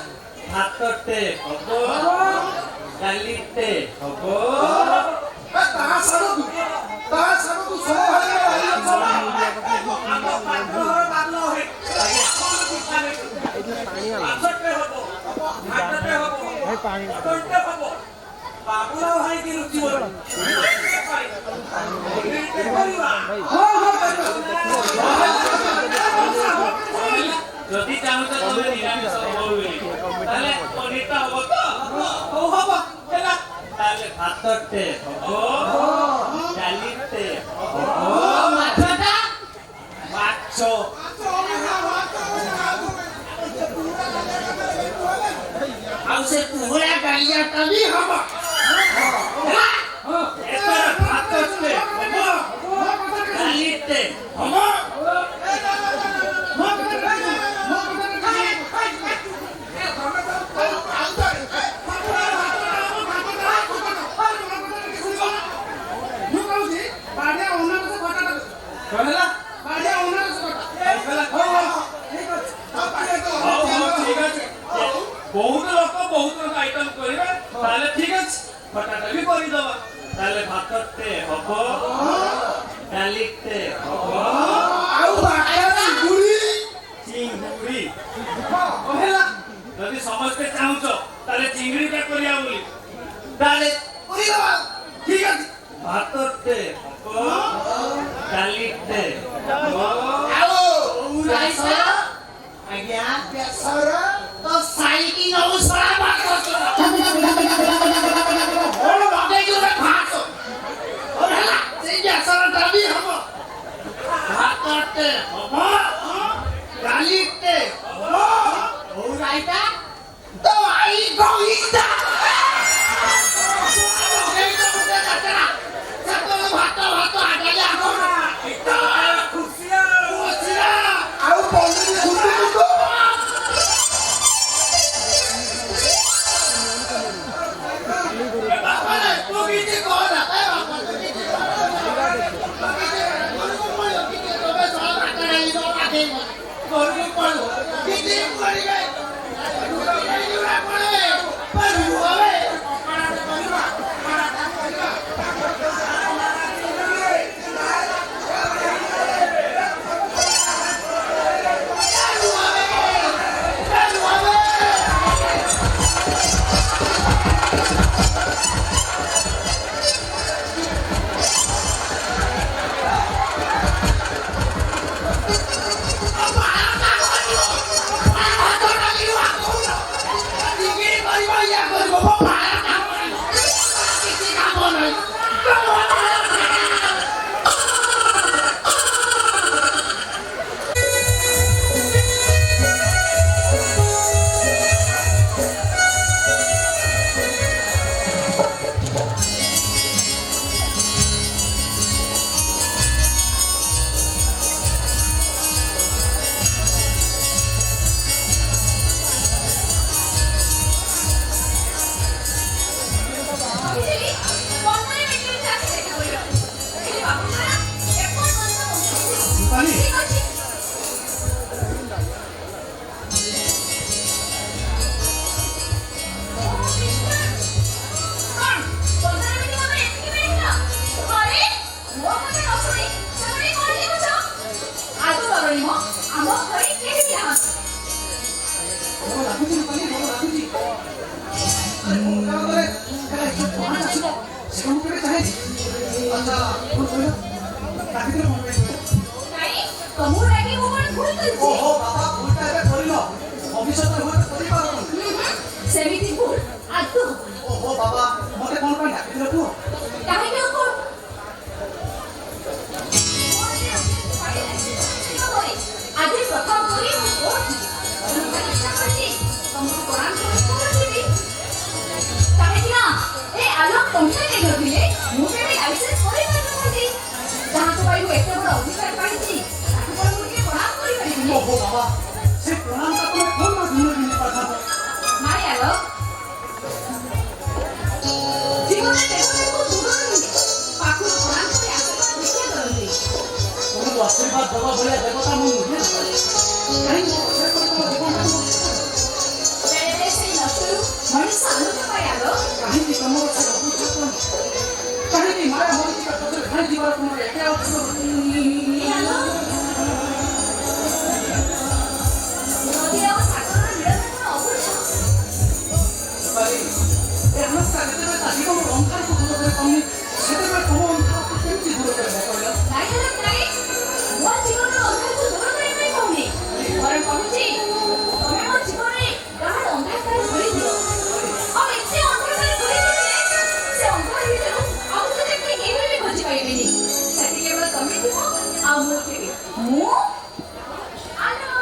ଭାତଟେ ହବ ଡାଲିଟେ ହବ ତା ସାରକୁ ବାବୁଲା ଭାଇ କି ରୁଚି ଯଦି ଚାହୁଁଛ ତମେ ନିରାମିଷ ହବ ବୋଲି ତାହେଲେ ପନିରଟା ହବ ତ ହଉ ହବ ହେଲା ତାହେଲେ ଭାତଟେ ହବ ଡାଲିଟେ ହବ ମାଛଟା ମାଛ ଆଉ ସେ ପୁରା କାଳିଆଟା ବି ହବ। ଏଥର ଭାତଟେ ହବ, ଡାଲିଟେ ହବ। କଣ ହେଲା? ଠିକ ଅଛି। ବହୁତ ଲୋକ ଆଇଟମ କରିବେ ତାହେଲେ ଠିକ ଅଛି, ଖଟାଟା ବି କରିଦବା। ତାହେଲେ ଭାତଟେ ହବ, ଡାଲିଟେ ହବ, ଚିଙ୍ଗୁଡ଼ି ହେଲା। ଯଦି ସମସ୍ତେ ଚାହୁଁଛ ତାହେଲେ ଚିଙ୍ଗୁଡ଼ିଟା କରିବା ବୋଲି, ତାହେଲେ କରିଦବା। ଠିକ ଅଛି, ଭାତଟେ ହବ, ଡାଲିଟେ ହବ। ଆଜ୍ଞା ବେସର ତ ସାଇକି ନଉ ସଳା ଭାତ ସେଇ ବେସରଟା ବି ହବ, ଭାତଟେ ହବ, ଡାଲିଟେ ହବ, ରାଇତା ତ ଆଇ ଗଇତା ସେମିତି ଭୁଲ ଆଦୌ ହବନି। ଓହୋ ବାବା ମତେ କଣ ପାଇଁ ଡାକିଥିଲ କୁହ? କାହିଁକି ଆଉ କଣ? ଆଜି ପ୍ରଥମ କରି ମୁଁ କୋର୍ଟ ଯିବି। ଇଚ୍ଛା କରିଛି ତମକୁ ପ୍ରଣାମ କରି କୋର୍ଟ ଯିବି। କାହିଁକି ନା ଏ ଆଲୋକ ଟଙ୍କା ନେଇନଥିଲେ ମୁଁ କେବେ ଲାଇସେନ୍ସ କରିପାରିନଥାନ୍ତି। ଯାହାକୁ ପାଇଁ ମୁଁ ଏତେ ବଡ଼ ଅଧିକାର ପାଇଛି ତାକୁ କ'ଣ ମୁଁ ଟିକେ ପ୍ରଣାମ କରିପାରିବିନି? ଓହୋ ବାବା ସେ ପ୍ରଣାମଟା ତମେ କଣ ଦିନ ଦିନ ପାଠାବ? ନାଇଁ ଆଲୋକ, ଜୀବନରେ ଦେବତାଙ୍କୁ ଦୂରରୁ ନୁହେଁ ପାଖରୁ ପ୍ରଣାମ କରି ଆଶୀର୍ବାଦ ଭିକ୍ଷା କରନ୍ତି। ତମକୁ ଆଶୀର୍ବାଦ ଦେବା ଭଳିଆ ଦେବତା ମୁଁ ନୁହେଁ। କାହିଁକି ବେଳେବେଳେ ସେଇ ନଷ୍ଟରୁ ମଣିଷ ଆଲୋକ ପାଏ ଆଲୋକ। କାହିଁକି ତମର ସେ ଅବୁଝ କାହିଁକି ମାୟା ମରିଯିବା ପଛରେ ଧାଇଁ ଯିବାର ତୁମର ଏତେ ଅଛି? ଏ ଆଲୋକ, ନଦୀ ଆଉ ସାଗରର ମିଳନ କ'ଣ ଅବୁଝ? ଏ ଆଲୋକଟା ଯେତେବେଳେ ତା ଜୀବନର ଅନ୍ଧାରକୁ ଦୂର କରି ପାଉନି ସେତେବେଳେ ତମ ଅନ୍ଧାରକୁ କେମିତି ଦୂର କରିବ କହିଲ? ନାଇଁ ଆଲୋକ ନାଇଁ, ମୋ ଜୀବନର ଅନ୍ଧାରକୁ ଦୂର କରିବା ପାଇଁ କହୁନି, ବରଂ କହୁଛି ତମେ ମୋ ଜୀବନରେ ଗାଢ଼ ଅନ୍ଧକାର ଧରିଦିଅ। ଆଉ ଏତେ ଅନ୍ଧକାର ଧରିଦିଅ ଯେ ସେ ଅନ୍ଧାର ଭିତରୁ ଆଉ ତତେ କେହି ବି ଖୋଜି ପାଇବେନି। ସେଠି କେବଳ ତମେ ଥିବ ଆଉ ମୁଁ ଥିବି। ମୁଁ ଆଲୋକ।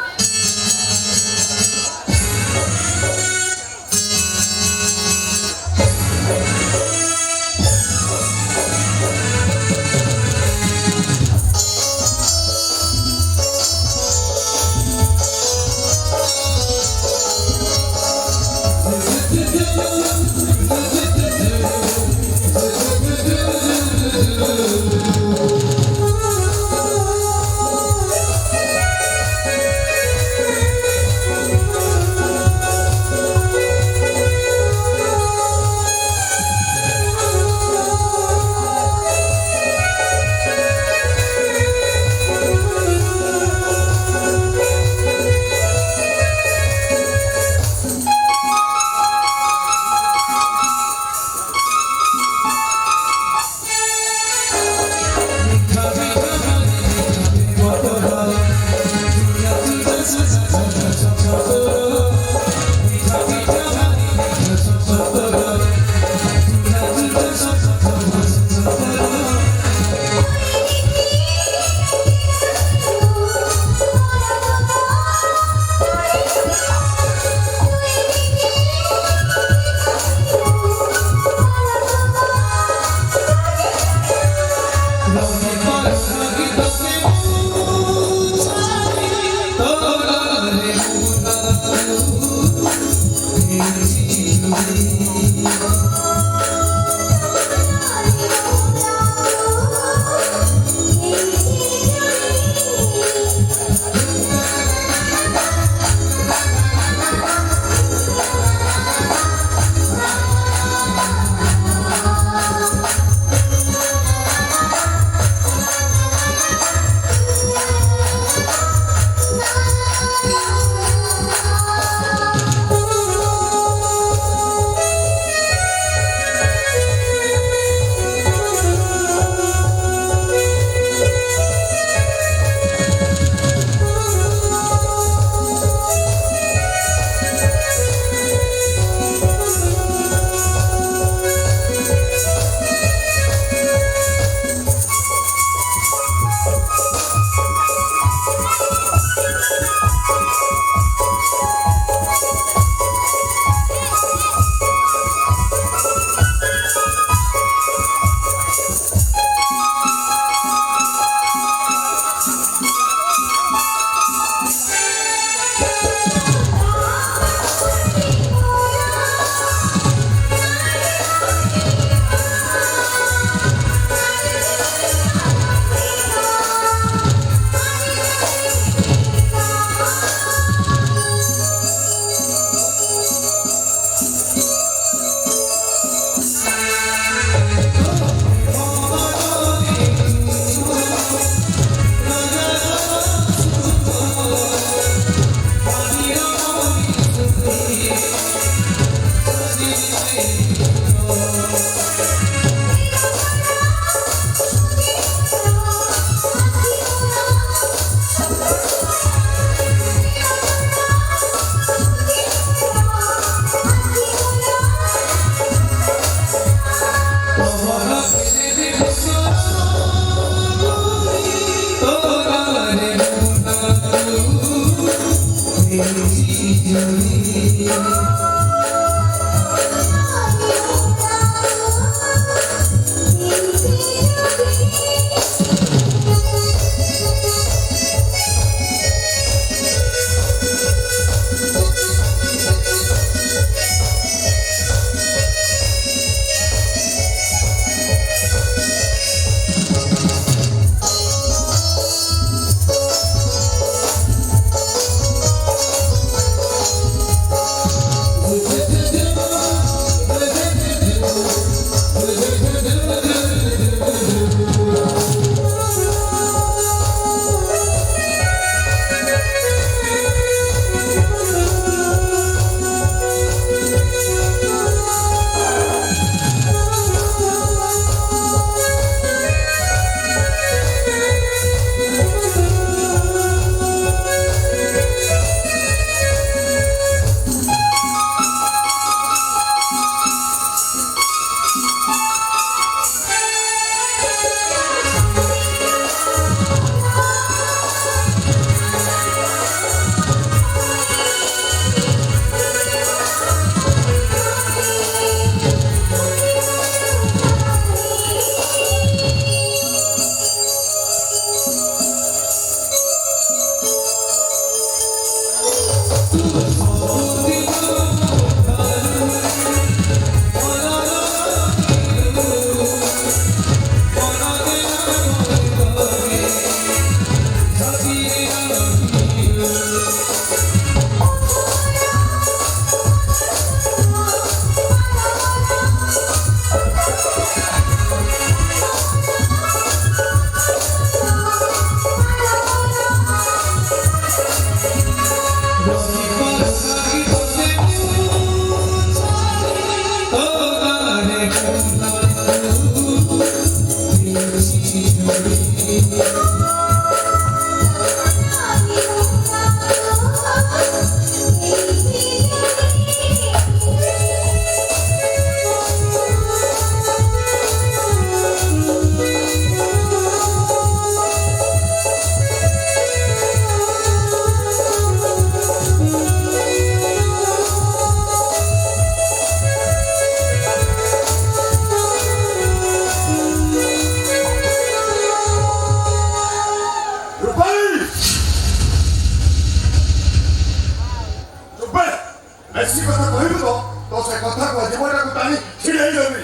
କଥା କହ ଜୀବନଟାକୁ ଟାଣି ଛିଡ଼େଇ ଦେବି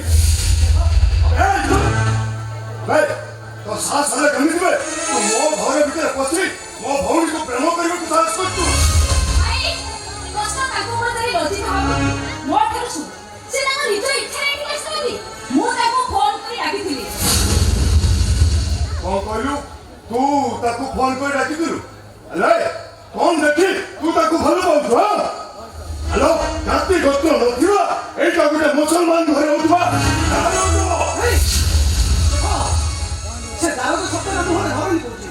ତ ସାହସ ହେଲେ କେମିତି ବେ ତୁ ମୋ ଘର ଭିତରେ ପଶି ମୋ ଭଉଣୀକୁ ପ୍ରେମ କରିବାକୁ ସାହସ କରୁଛୁ ଭାଇ କଷ୍ଟ ତାଙ୍କୁ ମଧ୍ୟରେ ଲଜ୍ଜିତ ହବ ମୋ ଠାରୁ ଶୁଣ ସେ ତାଙ୍କ ନିଜ ଇଚ୍ଛାରେ ଏଠି ଆସିଛନ୍ତି ମୁଁ ତାକୁ ଫୋନ କରି ଡାକିଥିଲି କଣ କହିଲୁ ତୁ ତାକୁ ଫୋନ କରି ଡାକିଥିଲୁ ହେଲେ କଣ ଦେଖି ତୁ ତାକୁ ଭଲ ପାଉଛୁ ହଁ ହ୍ୟାଲୋ ଜାତି ଗୋତ୍ର ନଥିବା ଏଇଟା ଗୋଟେ ମୁସଲମାନ ଘରେ ହଉଥିବା ସେ ଦାରୁଦ ସତ୍ୟର ମୁହଁରେ ଧରଣୀ କରୁଛି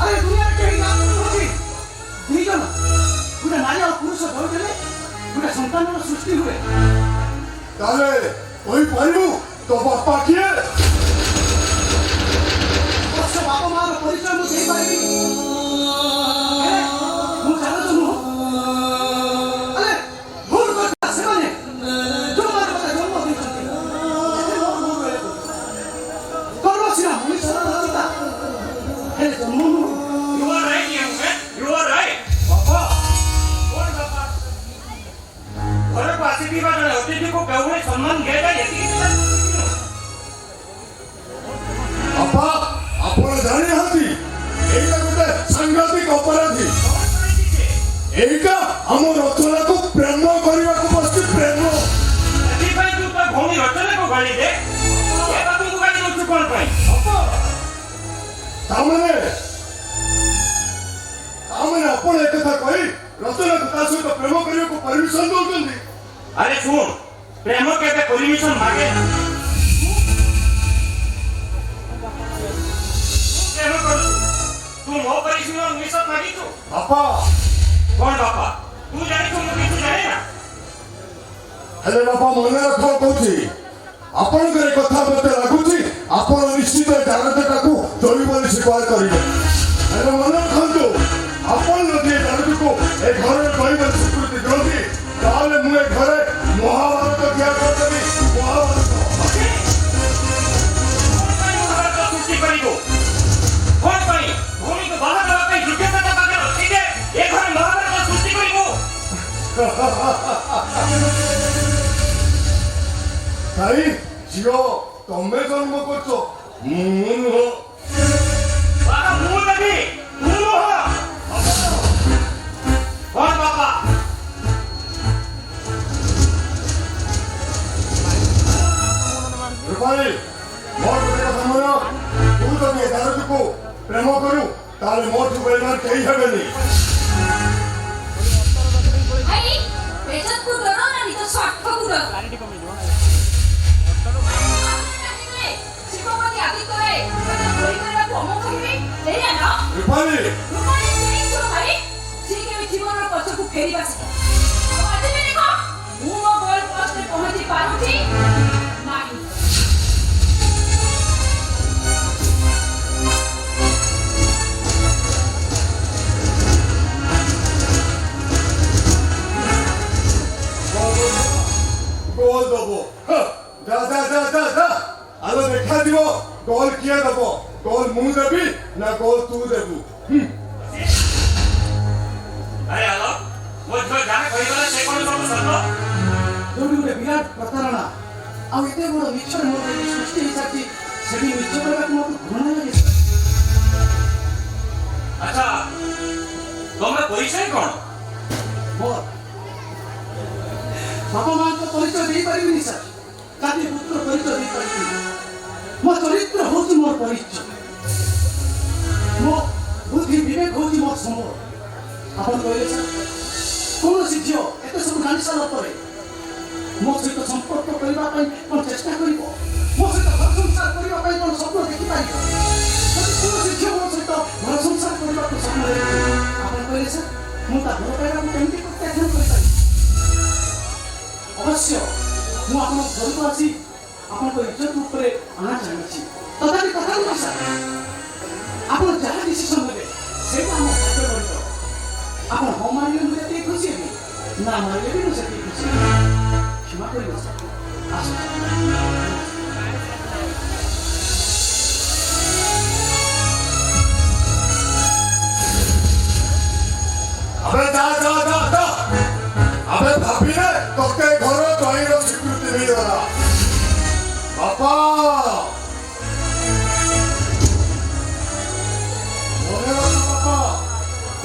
ଆରେ ଦୁନିଆରେ କେହି ନାମ ଅଛି ଦୁଇ ଜଣ ଗୋଟେ ନାରୀ ଆଉ ପୁରୁଷ ଧରିଦେଲେ ଗୋଟେ ସନ୍ତାନର ସୃଷ୍ଟି ହୁଏ ତାହେଲେ କହିପାରିବୁ ତୋ ବାପା କିଏ ଅବଶ୍ୟ ବାପା ମାଆର ପରିଚୟ ମୁଁ ଦେଇପାରିବି ହେଲେ ମୁଁ ଜାଣୁଛୁ ନୁହଁ ଆରେ ଭୁଲ କଥା ସେମାନେ ଯୋଉମାନେ ମୋତେ ଜନ୍ମ ଦେଇଛନ୍ତି କର୍ମ ସିନା ମଣିଷର ରଚିତା ହେଲେ ଜନ୍ମ ନୁହଁ You are right, young man. You are right. ବାପା କଣ ବାପା ଘରକୁ ଆସିଥିବା ଜଣେ ଅତିଥିକୁ କେଉଁଭଳି ସମ୍ମାନ ଦିଆଯାଏ ଏତିକି ତ ଜାଣିଛୁ। ବାପା ଆପଣ ଜାଣିନାହାନ୍ତି ଏଇଟା ଗୋଟେ ସାଂଘାତିକ ଅପରାଧୀ ଏଇଟା ଆମ ରଚନାକୁ ପ୍ରେମ କରିବାକୁ ବସିଛି ପ୍ରେମ ସେଥିପାଇଁ ତୁ ତା ଭଉଣୀ ରଚନାକୁ ଗାଳି ଦେ ଏ ବାବୁଙ୍କୁ ଗାଳି ଦଉଛୁ କଣ ପାଇଁ ତାମାନେ ଆପଣ ଏକଥା କହି ରଚନାକୁ ତା ସହିତ ପ୍ରେମ କରିବାକୁ ପରମିଶନ ଦଉଛନ୍ତି ଆରେ ଶୁଣ ପ୍ରେମ କେବେ ପରମିଶନ ମାଗେ ନା ପ୍ରେମ କରୁଛୁ ତୁ ମୋ ପରିସର ନିଶ ମାଗିଛୁ ବାପା କଣ ବାପା ତୁ ଜାଣିଛୁ ମୁଁ କିଛି ଜାଣେ ନା ହେଲେ ବାପା ମନେ ରଖ କହୁଛି ଆପଣଙ୍କର କଥା ମୋତେ ଲାଗୁଛି ଆପଣ ନିଶ୍ଚିତ ଜାଣଟାକୁ ଜମି ବୋଲି ସ୍ୱୀକାର କରିବେ ହେଲେ ମନେ ରଖନ୍ତୁ ଆପଣ ଯଦି ଏ ଜାଣକୁ ଏ ଘରେ କହିବାର ସ୍ୱୀକୃତି ଦିଅନ୍ତି ତାହେଲେ ମୁଁ ଏ ଘରେ ମହାଭାରତ ତିଆରି କରିଦେବି ମହାଭାରତ ମହାଭାରତ ସୃଷ୍ଟି କରିବୁ କଣ ପାଇଁ ଭଉଣୀକୁ ବାହା ଦେବା ପାଇଁ ଯୋଗ୍ୟତା ତା ପାଖରେ ଅଛି ଯେ ଏ ଘରେ ମହାଭାରତ ସୃଷ୍ଟି କରିବୁ ଭାଇ ଝିଅ ତମେ ଜନ୍ମ କରୁଛ ମୁଁ ନୁହଁ ବାବା ମୁଁ ଦେବି ତୁ ନୁହଁ କଣ ବାପା ରୂପାଲି ମୋର ଗୋଟେ କଥା ମନ ତୁ ଯଦି ଏ ଦାରୁକୁ ପ୍ରେମ କରୁ ତାହେଲେ ମୋଠୁ ବେଳମାନ କେହି ହେବେନି ଭାଇ ବେଜତକୁ ଡର ନା ନିଜ ସ୍ୱାର୍ଥକୁ ଡର ଶିବପତି ଆଦିତ୍ୟ ରାୟ ମୋତେ ଚୋରି କରିବାକୁ ଅମୁକ କହିବେ ଏଇଆ ନା ରୂପାଲି ରୂପାଲି ସେଇ ଶୁଣ ଭାଇ ସେ କେବେ ଜୀବନର ପଛକୁ ଫେରିବା ଶିଖ ଆଉ ଆଜି ବି ଦେଖ ମୁଁ ମୋ ଗୋଲ ପୋଷ୍ଟରେ ପହଞ୍ଚି ପାରୁଛି ନାହିଁ গোল দেবো যা যা যা যা যা আলো দেখা দিব গোল কিয়ে দেব গোল ମୁଁ ଦେବି ନା ଗୋଲ ତୁ ଦେବୁ ଆରେ ଆଲୋ ମୋ ଝିଅ ଯାହା କହିଗଲା ସେ କଣ ସବୁ ସତ ଯୋଉଠି ଗୋଟେ ବିରାଟ ପ୍ରତାରଣା ଆଉ ଏତେ ବଡ଼ ମିଛରେ ମୋର ସୃଷ୍ଟି ହେଇସାରିଛି ସେଠି ମିଛ କରିବାକୁ ମୋତେ ଘୃଣା ଲାଗେ ଆଚ୍ଛା ତମର ପରିଚୟ କଣ ମୋର ବାପା ମାଙ୍କ ପରିଚୟ ଦେଇପାରିବିନି ସାର୍ ଜାତି ପୁତ୍ର ପରିଚୟ ଦେଇପାରିବିନି ମୋ ଚରିତ୍ର ହେଉଛି ମୋର ପରିଚୟ ମୋ ବୁଦ୍ଧି ବିବେକ ହେଉଛି ମୋ ସମ୍ବଳ ଆପଣ କହିଲେ ସାର୍ କୌଣସି ଝିଅ ଏତେ ସବୁ ଜାଣି ସାରିଲା ପରେ ମୋ ସହିତ ସମ୍ପର୍କ କରିବା ପାଇଁ କ'ଣ ଚେଷ୍ଟା କରିବ ମୋ ସହିତ ଘର ସଂସାର କରିବା ପାଇଁ କ'ଣ ସ୍ୱପ୍ନ ଦେଖିପାରିବ ଯଦି କୌଣସି ଝିଅ ମୋ ସହିତ ଘର ସଂସାର କରିବାକୁ ସ୍ୱପ୍ନ ଦେଖିବ ଆପଣ କହିଲେ ସାର୍ ମୁଁ ତା ଭଲ ପାଇବାକୁ କେମିତି ପ୍ରତ୍ୟାଖ୍ୟାନ କରିପାରିବି ଅବଶ୍ୟ ମୁଁ ଆପଣଙ୍କ ଘରକୁ ଆସି ଆପଣଙ୍କ ଇଜ୍ଜତ ଉପରେ ଆଣା ଚାହିଁଛି ତଥାପି କଥା ନୁହେଁ ସାର୍ ଆପଣ ଯାହା ଡିସିସନ୍ ନେବେ ସେଇଟା ଆମ ଭାଗ୍ୟ ରହିବ ଆପଣ ହଁ ମାରିଲେ ମୁଁ ଯେତିକି ଖୁସି ହେବି ନା ମାରିଲେ ବି ମୁଁ ସେତିକି ଖୁସି ହେବି କ୍ଷମା କରିବ ସାର୍ ଆସନ୍ତୁ আবে যা যা যা যা আবে ভাবিলে তোকে ঘর ମିଳିଗଲା ବାପା ମନେ ରଖ ବାପା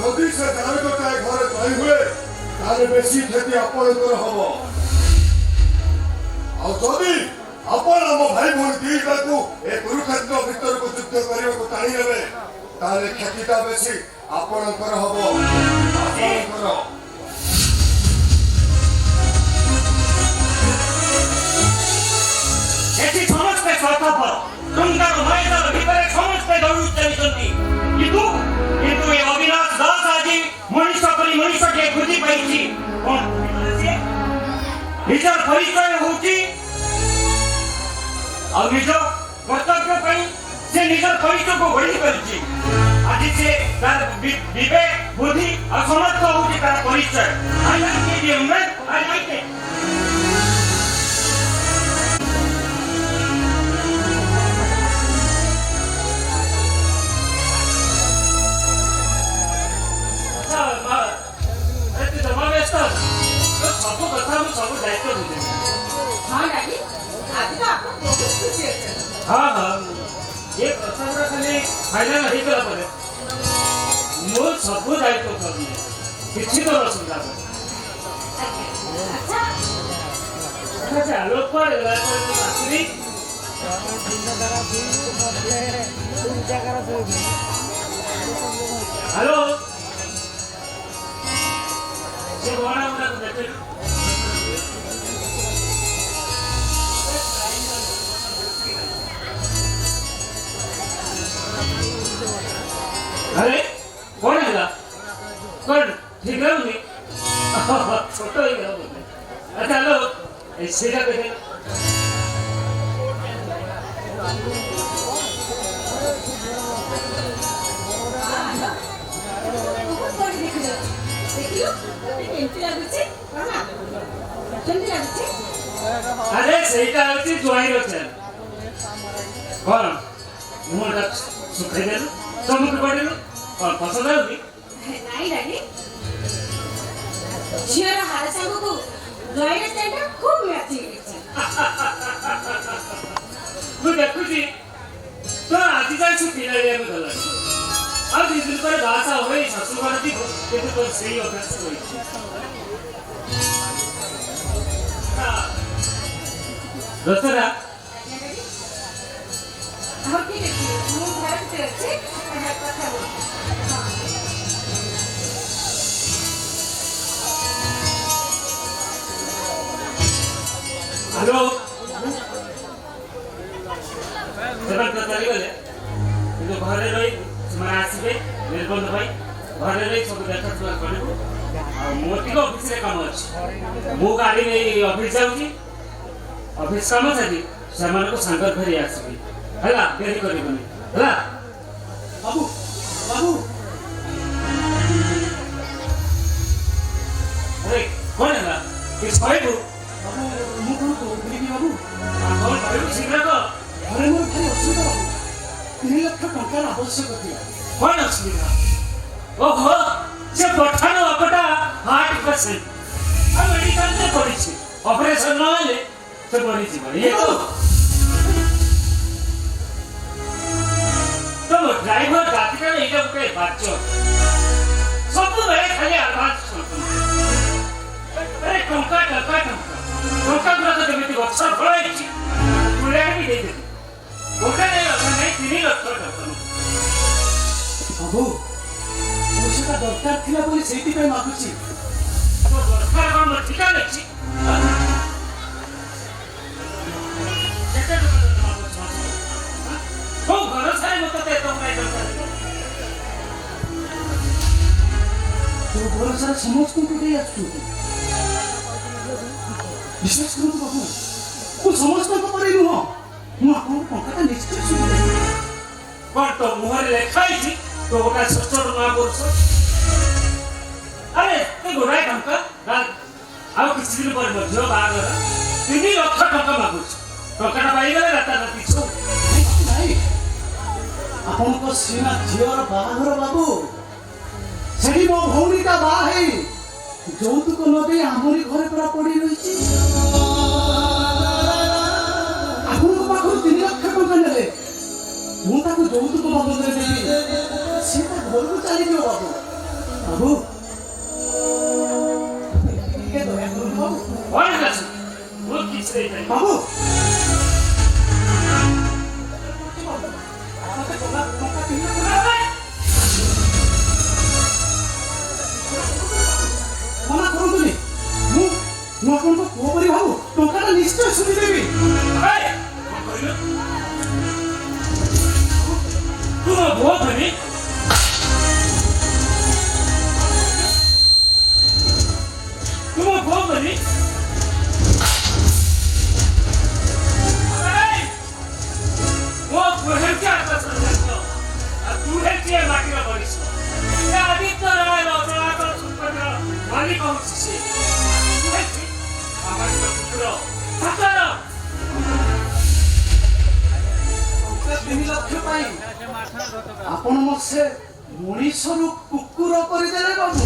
ଯଦି ସେ ଦାରିଦ୍ରତାଏ ଘରେ ରହି ହୁଏ ତାହେଲେ ବେଶୀ କ୍ଷତି ଆପଣଙ୍କର ହବ ଆଉ ଯଦି ଆପଣ ଆମ ଭାଇ ଭଉଣୀ ଦୁଇଟାକୁ ଏ କୁରୁକ୍ଷେତ୍ର ଭିତରକୁ ଯୁଦ୍ଧ କରିବାକୁ ଟାଣି ନେବେ ତାହେଲେ କ୍ଷତିଟା ବେଶୀ ଆପଣଙ୍କର ହବ ଆପଣଙ୍କର ଏଠି ସମସ୍ତେ ସ୍ୱାର୍ଥପର ଟଙ୍କାର ମୟଦାନ ଭିତରେ ସମସ୍ତେ ଦୌଡ଼ି ଚାଲିଛନ୍ତି କିନ୍ତୁ ଏ ଅବିନାଶ ଦାସ ଆଜି ମଣିଷ କରି ମଣିଷଟିଏ ଖୋଜି ପାଇଛି କଣ ନିଜର ପରିଚୟ ହଉଛି ଆଉ ନିଜ କର୍ତ୍ତବ୍ୟ ପାଇଁ ସେ ନିଜର ପରିଚୟକୁ ଗଢ଼ି ପାରିଛି ଆଜି ସେ ତାର ବିବେକ ବୁଦ୍ଧି ଆଉ ସମର୍ଥ ହଉଛି ତାର ପରିଚୟ I like it, young man. I like it. ସବୁ କଥା ମୁଁ ସବୁ ଦାୟିତ୍ୱ ବୁଝିବି हाँ डैडी आज तो आपको बहुत खुशी है ହଁ ହଁ ଏ ପ୍ରସ୍ତାବଟା ଖାଲି ଫାଇନାଲ ହେଇଗଲା ପରେ ମୁଁ ସବୁ ଦାୟିତ୍ୱ କରିବି କିଛି ତ ଅସୁବିଧା ହବ ଆଚ୍ଛା ଆଲୋକ କୁଆଡ଼େ ଗଲା ଆସିବି ହ୍ୟାଲୋ ସେ ଗହଣା ଗୁଡ଼ାକୁ ଦେଖିଲୁ अरे कौन है ला कौन ठीक है उन्हें छोटा ही है अच्छा लो ऐसे का देखे अरे सही का होती जुआई रोचे कौन मुंडा सुखाई दे समुद्र पड़े कौन पसंद है उन्हें नहीं डैडी ଝିଅର ହାର ସାଙ୍ଗକୁ ଜୟର ଷ୍ଟାଇଲଟା ଖୁବ୍ ମ୍ୟାଚିଂ ହେଇଛି ମୁଁ ଦେଖୁଛି ତ ଆଜି ଯାଏଁ ସେ ପିଲାଳିଆକୁ ଗଲାଣି ଆଉ ଦୁଇ ଦିନ ପରେ ବାହାସା ହୋଇ ଶାଶୁ ଘର ଯିବ କିନ୍ତୁ ତୋର ସେଇ ଅଭ୍ୟାସ ରହିଛି ଦଶରା ହଉ ଠିକ୍ ଅଛି ମୁଁ ଘର ଭିତରେ ଅଛି କଥା ହଉ हेलो जब तो चली गले तो घरे रही ସେମାନେ ଆସିବେ ନିର୍ବନ୍ଧ ଭାଇ ଘରେ ରହି ସବୁ ଦେଖାଶୁଣା କରିବୁ ଆଉ ମୋର ଟିକେ ଅଫିସରେ କାମ ଅଛି ମୁଁ ଗାଡ଼ି ନେଇ ଅଫିସ ଯାଉଛି ଅଫିସ କାମ ସାରି ସେମାନଙ୍କୁ ସାଙ୍ଗରେ ଧରି ଆସିବି ହେଲା ଡେରି କରିବନି ହେଲା ବାବୁ ବାବୁ ଆରେ କ'ଣ ହେଲା କିଛି କହିବୁ ବାବୁ ମୁଁ କ'ଣ କହୁଥିଲି କି ବାବୁ କ'ଣ କହିବୁ ଶୀଘ୍ର କହ ଘରେ ମୋର ଭାରି ଅସୁବିଧା ବାବୁ 3 ଲକ୍ଷ ଟଙ୍କାର ଆବଶ୍ୟକ ଥିଲା କ'ଣ ଅସୁବିଧା ଓହୋ ସେ ପଠାଣ ଅପଟା ହାର୍ଟ ପେସେଣ୍ଟ ଆଉ ମେଡିକାଲରେ ପଡ଼ିଛି ଅପରେସନ ନହେଲେ ସେ ମରିଯିବ ଇଏ ତମ ଡ୍ରାଇଭର ରାତିରେ ଏଇଟା ଗୋଟେ ବାଚ ସବୁବେଳେ ଖାଲି ଆଡଭାନ୍ସ ଆରେ ଟଙ୍କା ଟଙ୍କା ଟଙ୍କା ଟଙ୍କା ଗୁଡ଼ାକ ଯେମିତି ଗଛ ଫଳ ହେଇଛି ତୁଳିଆ ବି ଦେଇଦେବି ଗୋଟେ ନେଇ ଅଧା ନେଇ 3 ଲକ୍ଷ ଟଙ୍କା ବାବୁ ପଇସାଟା ଦରକାର ଥିଲା ବୋଲି ସେଇଥିପାଇଁ ମାଗୁଛି ତ ଦରକାର କ'ଣ ମୋର ଠିକା ଅଛି କେତେ ଟଙ୍କା ମାଗୁଛ କୋଉ ଭରସାରେ ମୋତେ ଏତେ ଟଙ୍କା ଦରକାର ତୋ ଭରସାରେ ସମସ୍ତଙ୍କୁ ଦେଇ ଆସୁଛୁ ବିଶ୍ୱାସ କରନ୍ତୁ ବାବୁ ମୁଁ ସମସ୍ତଙ୍କ ପରି ନୁହଁ ମୁଁ ଆପଣଙ୍କ ଟଙ୍କାଟା ନିଶ୍ଚୟ ସୁଝିଦେବି କ'ଣ ତ ମୁହଁରେ ଲେଖା ହେଇଛି ତ ଗୋଟା ସଚ୍ଚୋଟ ମହାପୁରୁଷ ଆରେ ଏ ଗୋଟାଏ ଟଙ୍କା ଆଉ କିଛି ଦିନ ପରେ ମଧ୍ୟ ବାହାଘର 3 ଲକ୍ଷ ଟଙ୍କା ମାଗୁଛି ଟଙ୍କାଟା ପାଇଗଲେ ରାତାରାତି ସବୁ ନାଇଁ ଆପଣଙ୍କ ସିନା ଝିଅର ବାହାଘର ବାବୁ ସେଠି ମୋ ଭଉଣୀଟା ବାହା ହେଇ ଯୌତୁକ ନ ଦେଇ ଆମରି ଘରେ ପୁରା ପଡ଼ି ରହିଛି ଯୌତୁକ ବାବଦରେ ଦେବି ସେ ତା ଘରକୁ ଚାଲିଯିବ ବାବୁ। ବାବୁ ଟିକେ ଦୟା କରନ୍ତୁ ବାବୁ। କଣ ଅଛି ମୁଁ କିଛି ଦେଇପାରିବି ବାବୁ ମନା କରନ୍ତୁନି। ମୁଁ ଆପଣଙ୍କ ପୁଅ ପରି ଭାବୁ ଟଙ୍କାଟା ନିଶ୍ଚୟ ଶୁଣିଦେବି। କଣ କହିଲୁ ତୁ ମୋ ପୁଅ ଧରି ତୁ ମୋ ପୁଅ ଧରି ମୋ ପୁଅ ହେଉଛି ଆକାଶର ଯାକ ଆଉ ତୁ ହେଉଛି ଏ ମାଟିର ବରିଷ ଏ ଆଦିତ୍ୟ ରାୟ ଅଚଳାଚଳ ସମ୍ପର୍କର ମାଲିକ ହେଉଛି ସେ ତୁ ହେଉଛି ସାମାଜିକ ପୁତ୍ର ସାକାର 3 ଲକ୍ଷ ପାଇଁ ଆପଣ ମୋ ସେ ମଣିଷରୁ କୁକୁର କରିଦେଲେ ବାବୁ।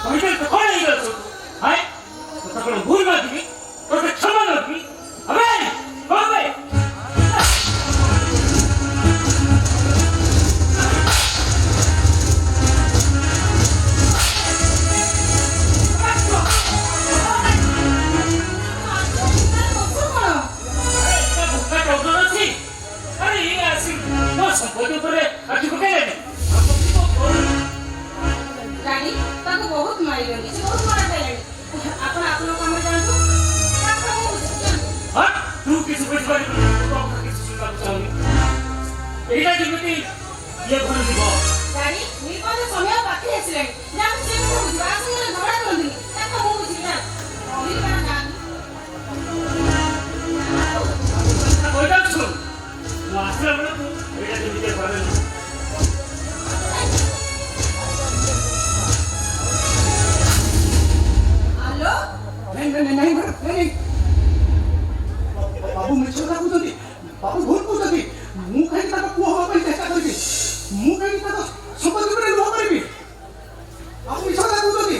କହିଲେ ତ କଣ ହେଇଗଲା ହାଏ ତୋତେ କଣ ଭୁଲ ମାଗିବି ତୋତେ କ୍ଷମା ମାଗିବି ଏବେ କବେ ସମ୍ପତ୍ତି ଉପରେ ଆଖି ପକେଇଲେନି ଡାଡି ତାକୁ ବହୁତ ମାରିଲେଣି ସେ ବହୁତ ମାରା ଖାଇଲେଣି ଆପଣ ଆପଣଙ୍କ କାମରେ ଯାଆନ୍ତୁ ତାକୁ ମୁଁ ବୁଝିବି ହଁ ତୁ କିଛି ବୁଝିପାରିବୁନି ତୁ କଥା କିଛି ଶୁଣିବାକୁ ଚାହୁଁନି ଏଇଟା ଯେମିତି ଇଏ ଘରେ ଯିବ ଡାଡି ନିର୍ବନ୍ଧ ସମୟ ପାଖେଇ ଆସିଲାଣି ଯାଆନ୍ତୁ ସେ କଥା ବୁଝିବା ଆ ସାଙ୍ଗରେ ଝଗଡ଼ା କରନ୍ତୁନି ତାକୁ ମୁଁ ବୁଝିବି ନା ନିର୍ବନ୍ଧ ଯାଆନ୍ତୁ କହିଯାଉଛି ଶୁଣ ମୁଁ ଆସିଲା ବେଳକୁ ଏଇଟା ଯେମିତି ଘରେ ହ୍ୟାଲୋ नहीं बाबू मिछ କଥା କହୁଛନ୍ତି ବାବୁ ଭୁଲ କହୁଛନ୍ତି। ମୁଁ କାହିଁକି ତାଙ୍କ ପୁଅ ହେବା ପାଇଁ ଚେଷ୍ଟା କରିବି ମୁଁ କାହିଁକି ତାଙ୍କ ସମ୍ପତ୍ତି ଉପରେ ଲୁହ କରିବି। ବାବୁ ମିଛ କଥା କହୁଛନ୍ତି।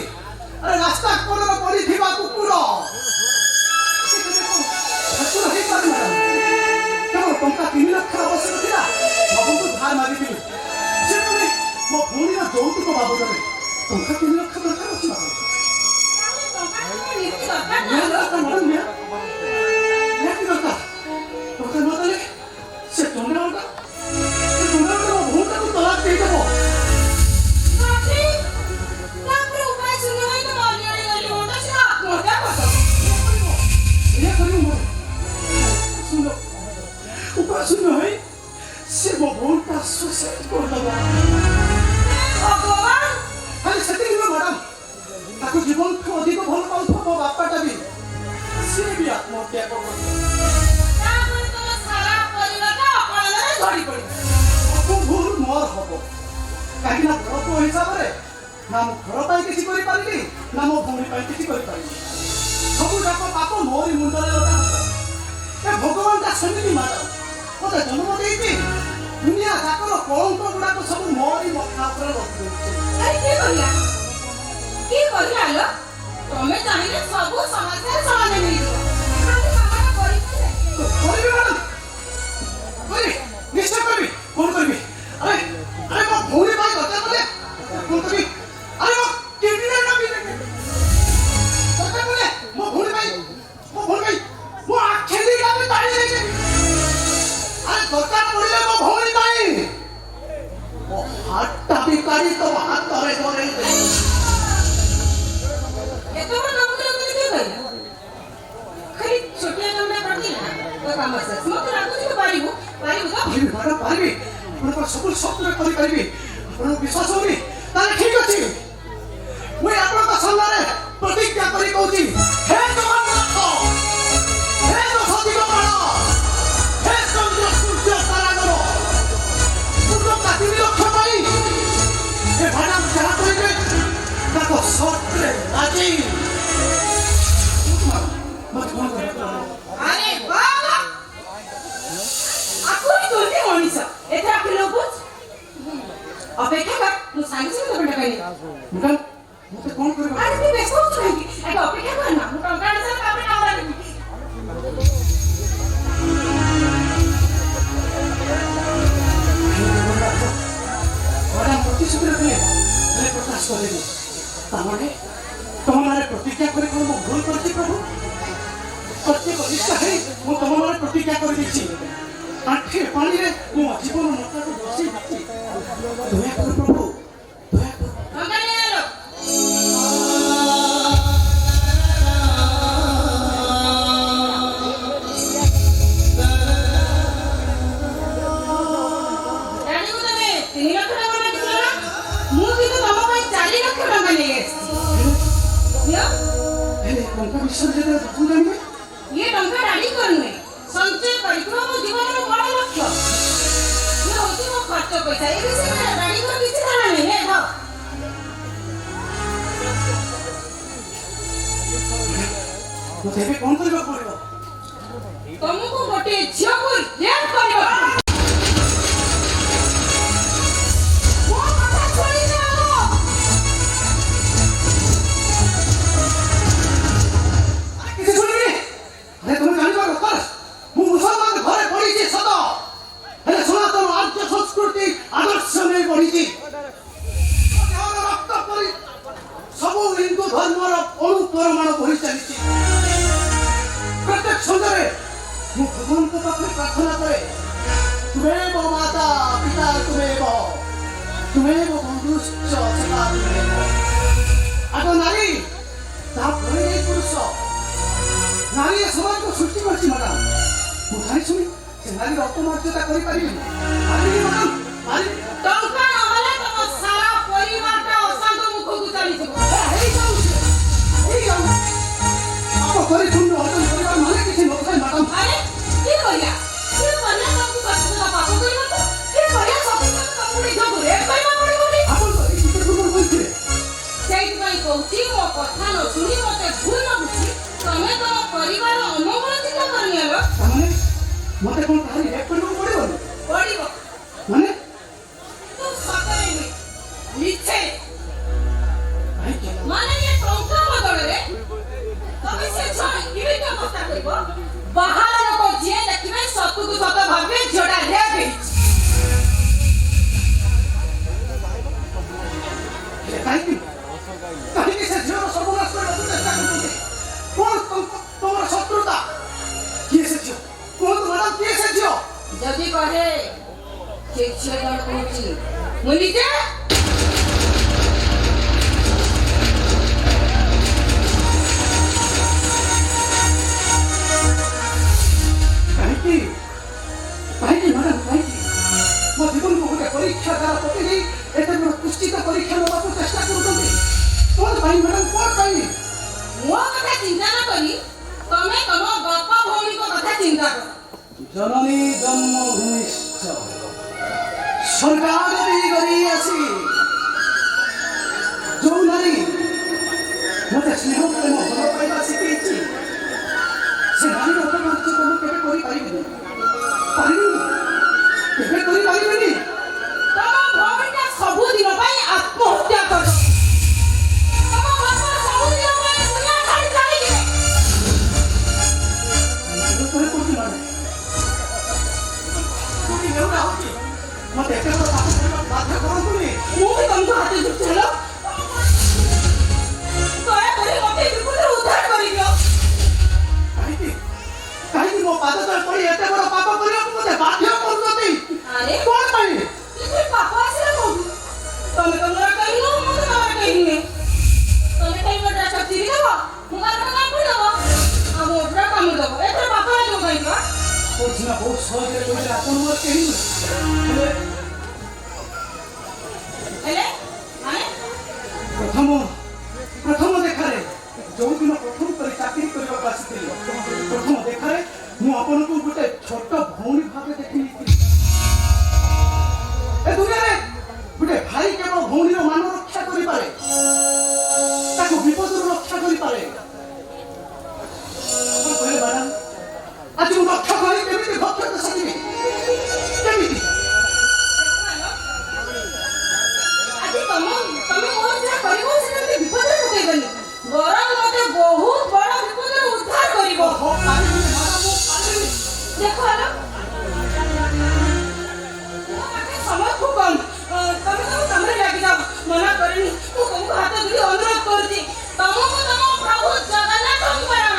ଆରେ ରାସ୍ତା କଡ଼ରେ ପଡ଼ିଥିବା କୁକୁର ସେ କେବେ ଠାକୁର ହେଇପାରେ ମ୍ୟାଡ଼ାମ। କେବଳ ଟଙ୍କା 3 ଲକ୍ଷ ଆବଶ୍ୟକ ଥିଲା ବାବୁଙ୍କୁ ଧାର ମାଗିଥିଲି ସେ ପୁଣି ମୋ ଭଉଣୀର ଯୌତୁକ ବାବଦରେ ଟଙ୍କା 3 ଲକ୍ଷ ଦରକାର ଅଛି ବାବୁ। জীবনকে অধিক ভাল পাউথিব মো বাপাটা বি সে বি আত্মহত্যা করব তারপরে তোমার সারা পরিবারটা অপরাধরে ঝড়ি পড়িবে আপু ভুল মোর হব কাহিଁକି ନା ବଡ଼ ପୁଅ ହିସାବରେ ନା ମୁଁ ଘର ପାଇଁ କିଛି କରିପାରିବି ନା ମୋ ଭଉଣୀ ପାଇଁ କିଛି କରିପାରିବି ସବୁ ଯାକ ପାପ ମୋରି ମୁଣ୍ଡରେ ଲଗା ହବ। ଏ ଭଗବାନଟା ସେମିତି ମ୍ୟାଡ଼ାମ ମୋତେ ଜନ୍ମ ଦେଇଛି ଦୁନିଆ ଯାକର କଳଙ୍କ ଗୁଡ଼ାକ ସବୁ ମୋରି ମଥା ଉପରେ ରଖିଦେଉଛି। ଆରେ কি করিলা আলো তুমি চাইলে সবু সমস্যার সমাধান মিলিব খালি কামটা করিবে କରିବି ମ୍ୟାଡ଼ାମ କରିବି ନିଶ୍ଚୟ କରିବି କଣ କରିବି ଆରେ ଆରେ ମୋ ଭଉଣୀ ପାଇଁ ଦରକାର ବୋଲେ କଣ କରିବି ଆରେ ମୋ କିଡନୀରେ ନବି ଦରକାର ବୋଲେ ମୋ ଭଉଣୀ ପାଇଁ ମୋ ଆଖି ଦିଟା ବି ତାଳି ଦେଇଦେବି ଆରେ ଦରକାର ପଡ଼ିଲେ ମୋ ଭଉଣୀ ପାଇଁ ମୋ ହାତଟା ବି କାଢ଼ି ତୋ ହାତରେ ଧରେଇ ଦେବି। এত বড় কামটা তুমি কি কইলা খালি ছোটিয়া কামটা করতি না তো কাম শেষ মতে লাগুছি তো পারিবু তো ମ୍ୟାଡ଼ାମ ପାରିବି ଆପଣଙ୍କ ସବୁ ସତରେ କରିପାରିବି ଆପଣଙ୍କୁ ବିଶ୍ୱାସ ହଉନି ତାହେଲେ ଠିକ ଅଛି ମୁଁ ଆପଣଙ୍କ ସାମ୍ନାରେ ପ୍ରତିଜ୍ଞା କରି କହୁଛି ହେ ଜଗନ୍ନାଥ ହେ ଦଶଦିଗ ବାଣ ହେ ଚନ୍ଦ୍ର ସୂର୍ଯ୍ୟ ତାରାଗଣ ମୁଁ ଟଙ୍କା 3 ଲକ୍ଷ ପାଇଁ ଏ ମ୍ୟାଡ଼ାମ ଯାହା କହିବେ ତାଙ୍କ ସର୍ତ୍ତରେ ରାଜି। ମତେ କଣ କରିବା আরে বাবা আপনি তোতে মনিষ এটা আপনি লোক অপেক্ষা কর তুই সাঙ্গে সাঙ্গে তোকে টাকা নিয়ে ম্যাডাম মতে কଣ କରିବା আরে তুই ব্যস্ত হচ্ছ নাকি এটা অপেক্ষা কর না ମୁଁ ଟଙ୍କା ଆଣିସାରିଲେ ତାପରେ କାମଟା ଦେବି ପ୍ରତିଷ୍ଠା ହେଇ ମୁଁ ତମ ମାନେ ପ୍ରତିଜ୍ଞା କରିଦେଇଛି ଆଣ୍ଠିଏ ପାଣିରେ ମୋ ଜୀବନ ନଟାକୁ ବସେଇ ଦେଇଛି ଦୟା କର ପ୍ରଭୁ ଦୟା କର ଟଙ୍କା ନିଅ ଆଲୋ। ଜାଣିବୁ ତମେ 3 ଲକ୍ଷ ଟଙ୍କା ମାଗିଥିଲ ନା? ମୁଁ କିନ୍ତୁ ତମ ପାଇଁ 4 ଲକ୍ଷ ଟଙ୍କା ନେଇ ଆସିଛି। ନିଅ। ହେଲେ ଟଙ୍କା ବିଷୟରେ ଯଦି ବାପୁ ଜାଣିବେ ये टंका राडी करने संचय करिकरो मो जीवन रो बड़ लक्ष्य ये होती मो खर्च पैसा ए विषय में राडी कर किछि धारणा नहीं है भाव ମୋତେ ଏବେ କ'ଣ କରିବାକୁ ପଡ଼ିବ तुमको गोटे झियो को रेप करबो मो कथा सुनि जाओ କିଛି ଶୁଣିବିନି ଆରେ ତୁମେ ଜାଣିବା ଦରକାର ମୁଁ ମୁସଲମାନ ଘରେ ପଢ଼ିଛି ସତ ହେଲେ ସନାତନ ଆର୍ଯ୍ୟ ସଂସ୍କୃତି ଆଦର୍ଶ ନେଇ ପଢ଼ିଛି ଦେହର ରକ୍ତ ପରି ସବୁ ହିନ୍ଦୁ ଧର୍ମର ଅନୁପରମାଣ ବହି ଚାଲିଛି ପ୍ରତ୍ୟେକ ସନ୍ଧ୍ୟାରେ ମୁଁ ଭଗବାନଙ୍କ ପାଖରେ ପ୍ରାର୍ଥନା କରେ ତୁମେବ ମାତା ପିତା ତୁମେବ ବନ୍ଧୁଶ୍ଚ ସଦା ତୁମେବ ଆଗ ନାରୀ ତାପରେ ଯାଇ ପୁରୁଷ नारी समाज को सृष्टि करछि मैडम ମୁଁ ଜାଣି ଶୁଣି ସେ ନାରୀର ଅପମର୍ଯ୍ୟାଦା କରିପାରିବେନି ମ୍ୟାଡାମ ନାରୀ टंका नहले तम सारा परिवारटा अशांत मुखକୁ ଚାଲିଯିବ आप परिपूर्ण अर्जन परिवार माने किसी नଥାଏ ମ୍ୟାଡାମ अरे की करिया तुमको सत्य पाप करियो तो की करिया सत्य तुमको निज घरे करिया पड़िबोनी ଆପଣ ତ ଏଇ ଚିତ୍ର ପୂର୍ବରୁ କହିଥିଲେ ସେଇଥିପାଇଁ କହୁଛି ମୋ କଥା ନ ଶୁଣି ମତେ ଭୁଲ ନ ବୁଝି ତମେ ତମ ପରିବାର ଅମଙ୍ଗଳ ଚିନ୍ତା କରିନିଅ ତାମାନେ ମତେ କ'ଣ ତାହାରି ରେପ୍ କରିବାକୁ ପଡ଼ିବନି ପଡ଼ିବ ମାନେ ତୁ ସତରେ ମିଛେ କାହିଁକି ମାନେ ଏ ଟଙ୍କା ବଦଳରେ ତମେ ସେ ଝିଅ କେମିତି ଅବସ୍ଥା କରିବ ବାହାର ଲୋକ ଯିଏ ଦେଖିବେ ସତକୁ ସତ ଭାବିବେ ଝିଅଟା ରେପ୍ ହେଇଛି ହେଲେ କାହିଁକି କାହିଁକି ସେ ଝିଅର ସର୍ବନାଶ କରିବାକୁ ଚେଷ୍ଟା କରୁଛନ୍ତି କ'ଣ ତମର ଶତ୍ରୁତା କିଏ ସେ ଝିଅ କୁହନ୍ତୁ ମ୍ୟାଡାମ କିଏ ସେ ଝିଅ ଯଦି କହେ ସେ ଝିଅ ଜଣ କହୁଛି ମୁଁ ନିଜେ କାହିଁକି କାହିଁକି ମ୍ୟାଡାମ କାହିଁକି ମୋ ଜୀବନକୁ ଗୋଟେ ପରୀକ୍ଷା ଦ୍ୱାରା ପକେଇ ଏତେ ବଡ଼ ପୁଷ୍ଟିକ ପରୀକ୍ଷା ନେବାକୁ ଚେଷ୍ଟା କରୁଛନ୍ତି କ'ଣ ପାଇଁ ମ୍ୟାଡାମ କ'ଣ ପାଇଁ ମୋ କଥା ଚିନ୍ତା ନ କରି ତମେ ତମ ବାପା ଭଉଣୀଙ୍କ କଥା ଚିନ୍ତା କର ଜନନୀ ଜନ୍ମଭୂମିଶ୍ଚ ସରକାର ବି କରି ଆସି ଯୋଉ ନାରୀ ମୋତେ ସ୍ନେହ ପ୍ରେମ ଭଲ ପାଇବା ଶିଖେଇଛି ସେ ନାରୀର ଅପକାର୍ଯ୍ୟ ତମେ କେବେ କରିପାରିବେନି କେବେ କରିପାରିବେନି ତମ ଭଉଣୀଟା ସବୁଦିନ ପାଇଁ ଆତ୍ମହତ୍ୟା କର ତମ ବାପା ସବୁଦିନ ପାଇଁ ଦୁନିଆ ଛାଡ଼ି ଚାଲିଯିବେ ମୋତେ ଏତେ ବଡ଼ ପାପ କରିବାକୁ ବାଧ୍ୟ କରନ୍ତୁନି ମୁଁ ବି ତମକୁ ହାତ ଧରୁଛି ହେଲ ଦୟାକରି ମୋତେ ବିପଦରୁ ଉଦ୍ଧାର କରିଦିଅ କାହିଁକି କାହିଁକି ମୋ ପାଦ ତଳେ ପଡ଼ି ଏତେ ବଡ଼ ପାପ କରିବାକୁ ମୋତେ ବାଧ୍ୟ କରୁଛନ୍ତି ଆରେ କ'ଣ ପାଇଁ କିନ୍ତୁ ପାପ ଆସିଲା କୋଉଠୁ ତମେ ତମର କହିଲ ମୁଁ ତ ତମର କହିନି ତମେ କାହିଁ ମୋ ଡ୍ରେସ୍ ଚିରି ଦେବ ମୁଁ କାରଣ କାମୁଡ଼ି ଦେବ ଆଉ ମୋ ଡ୍ରେସ୍ କାମୁଡ଼ି ଦେବ ଏଥର ପାପ ଲାଗିବ କାହିଁକି ବା କହୁଛି ନା ବହୁତ ସହଜରେ କହିଲେ ଆପଣ ମୋର କେହି ହେଲେ ହେଲେ ମାନେ ପ୍ରଥମ ଦେଖାରେ ଯୋଉଦିନ ପ୍ରଥମ କରି ଚାକିରି କରିବାକୁ ଆସିଥିଲି ପ୍ରଥମ ଦେଖାରେ ମୁଁ ଆପଣଙ୍କୁ ଗୋଟେ ଛୋଟ ଭଉଣୀ ଭାବେ ଦେଖି ନେଇଥିଲି ଏ ଦୁନିଆରେ ଗୋଟେ ଭାଇ କେବଳ ଭଉଣୀର ମାନ ରକ୍ଷା କରିପାରେ ତାକୁ ବିପଦରୁ ରକ୍ଷା କରିପାରେ ଆପଣ କହିଲେ ମ୍ୟାଡାମ ଆଜି ମୁଁ ରକ୍ଷା କରି କେମିତି ଭକ୍ଷକ ସାଜିବି କେମିତି ଆଜି ତମେ ମୋର ଯାହା କରିବ ସେଟା ମୋତେ ବିପଦରେ ପକେଇବନି ବରଂ ମୋତେ ବହୁତ ବଡ଼ ବିପଦରୁ ଉଦ୍ଧାର କରିବ ଦେଖ ହେଲ ମୋ ପାଖରେ ସମୟ ଖୁବ୍ କମ୍ ତମେ ତମ କାମରେ ଲାଗିଯାଅ ମନା କରିନି ମୁଁ ତମକୁ ହାତ ଧରି ଅନୁରୋଧ କରୁଛି ତମକୁ ତମ ପ୍ରଭୁ ଜଗନ୍ନାଥଙ୍କୁ ପ୍ରାଣ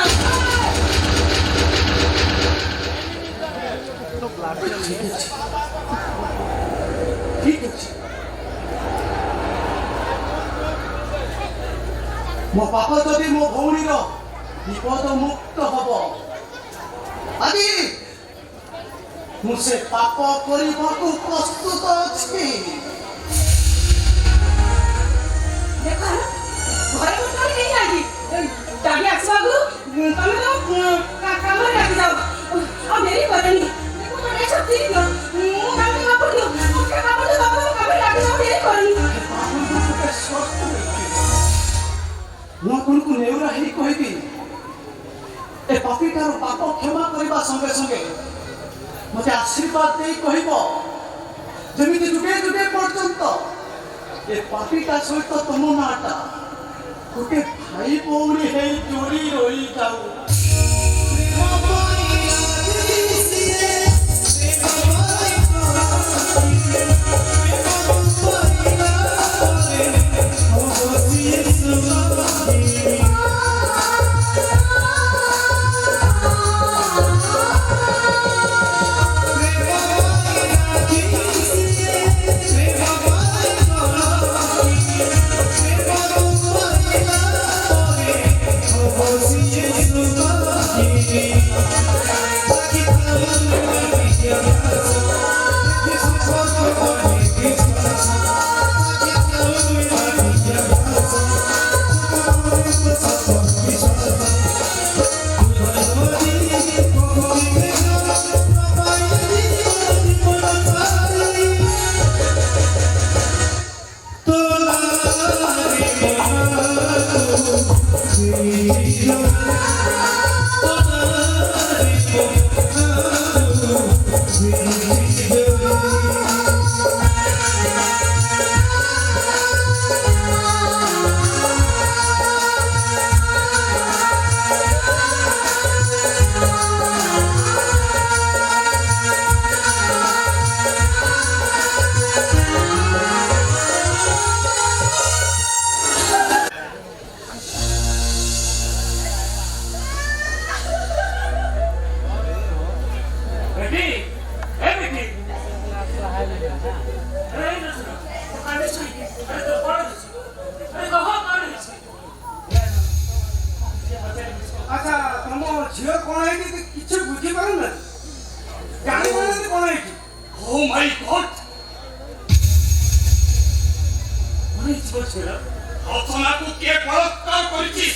ठीक अच्छे मो बापा जदि मो भौणी विपद मुक्त हब आदि मुझे पाप करने को प्रस्तुत अच्छी देखो घरे को चली नहीं आजी दादी आसवा को तमे तो काम रे लग जाओ अब मेरी करनी देखो तो नहीं सकती मु काम का पड़ दियो ओके काम तो बाबा काम रे लग जाओ मेरी करनी ମୁଁ ଆପଣଙ୍କୁ ନେଉରା ହେଇ କହିବି ଏ ପାପୀଟାର ପାପ କ୍ଷମା କରିବା ସଙ୍ଗେ ସଙ୍ଗେ ମୋତେ ଆଶୀର୍ବାଦ ଦେଇ କହିବ ଯେମିତି ଯୁଗେ ଯୁଗେ ପର୍ଯ୍ୟନ୍ତ ଏ ପାପୀଟା ସହିତ ତମ ନାଁଟା ଗୋଟେ ଭାଇ ଭଉଣୀ ହେଇ ଯୋଡ଼ି ରହିଯାଉ अच्छा तुम झील कौन है किसी बुझी पार ना जानी पारे कौन है Oh my God! অনেক জীবন ছিল রচনাকে কে বলৎকার করেছিস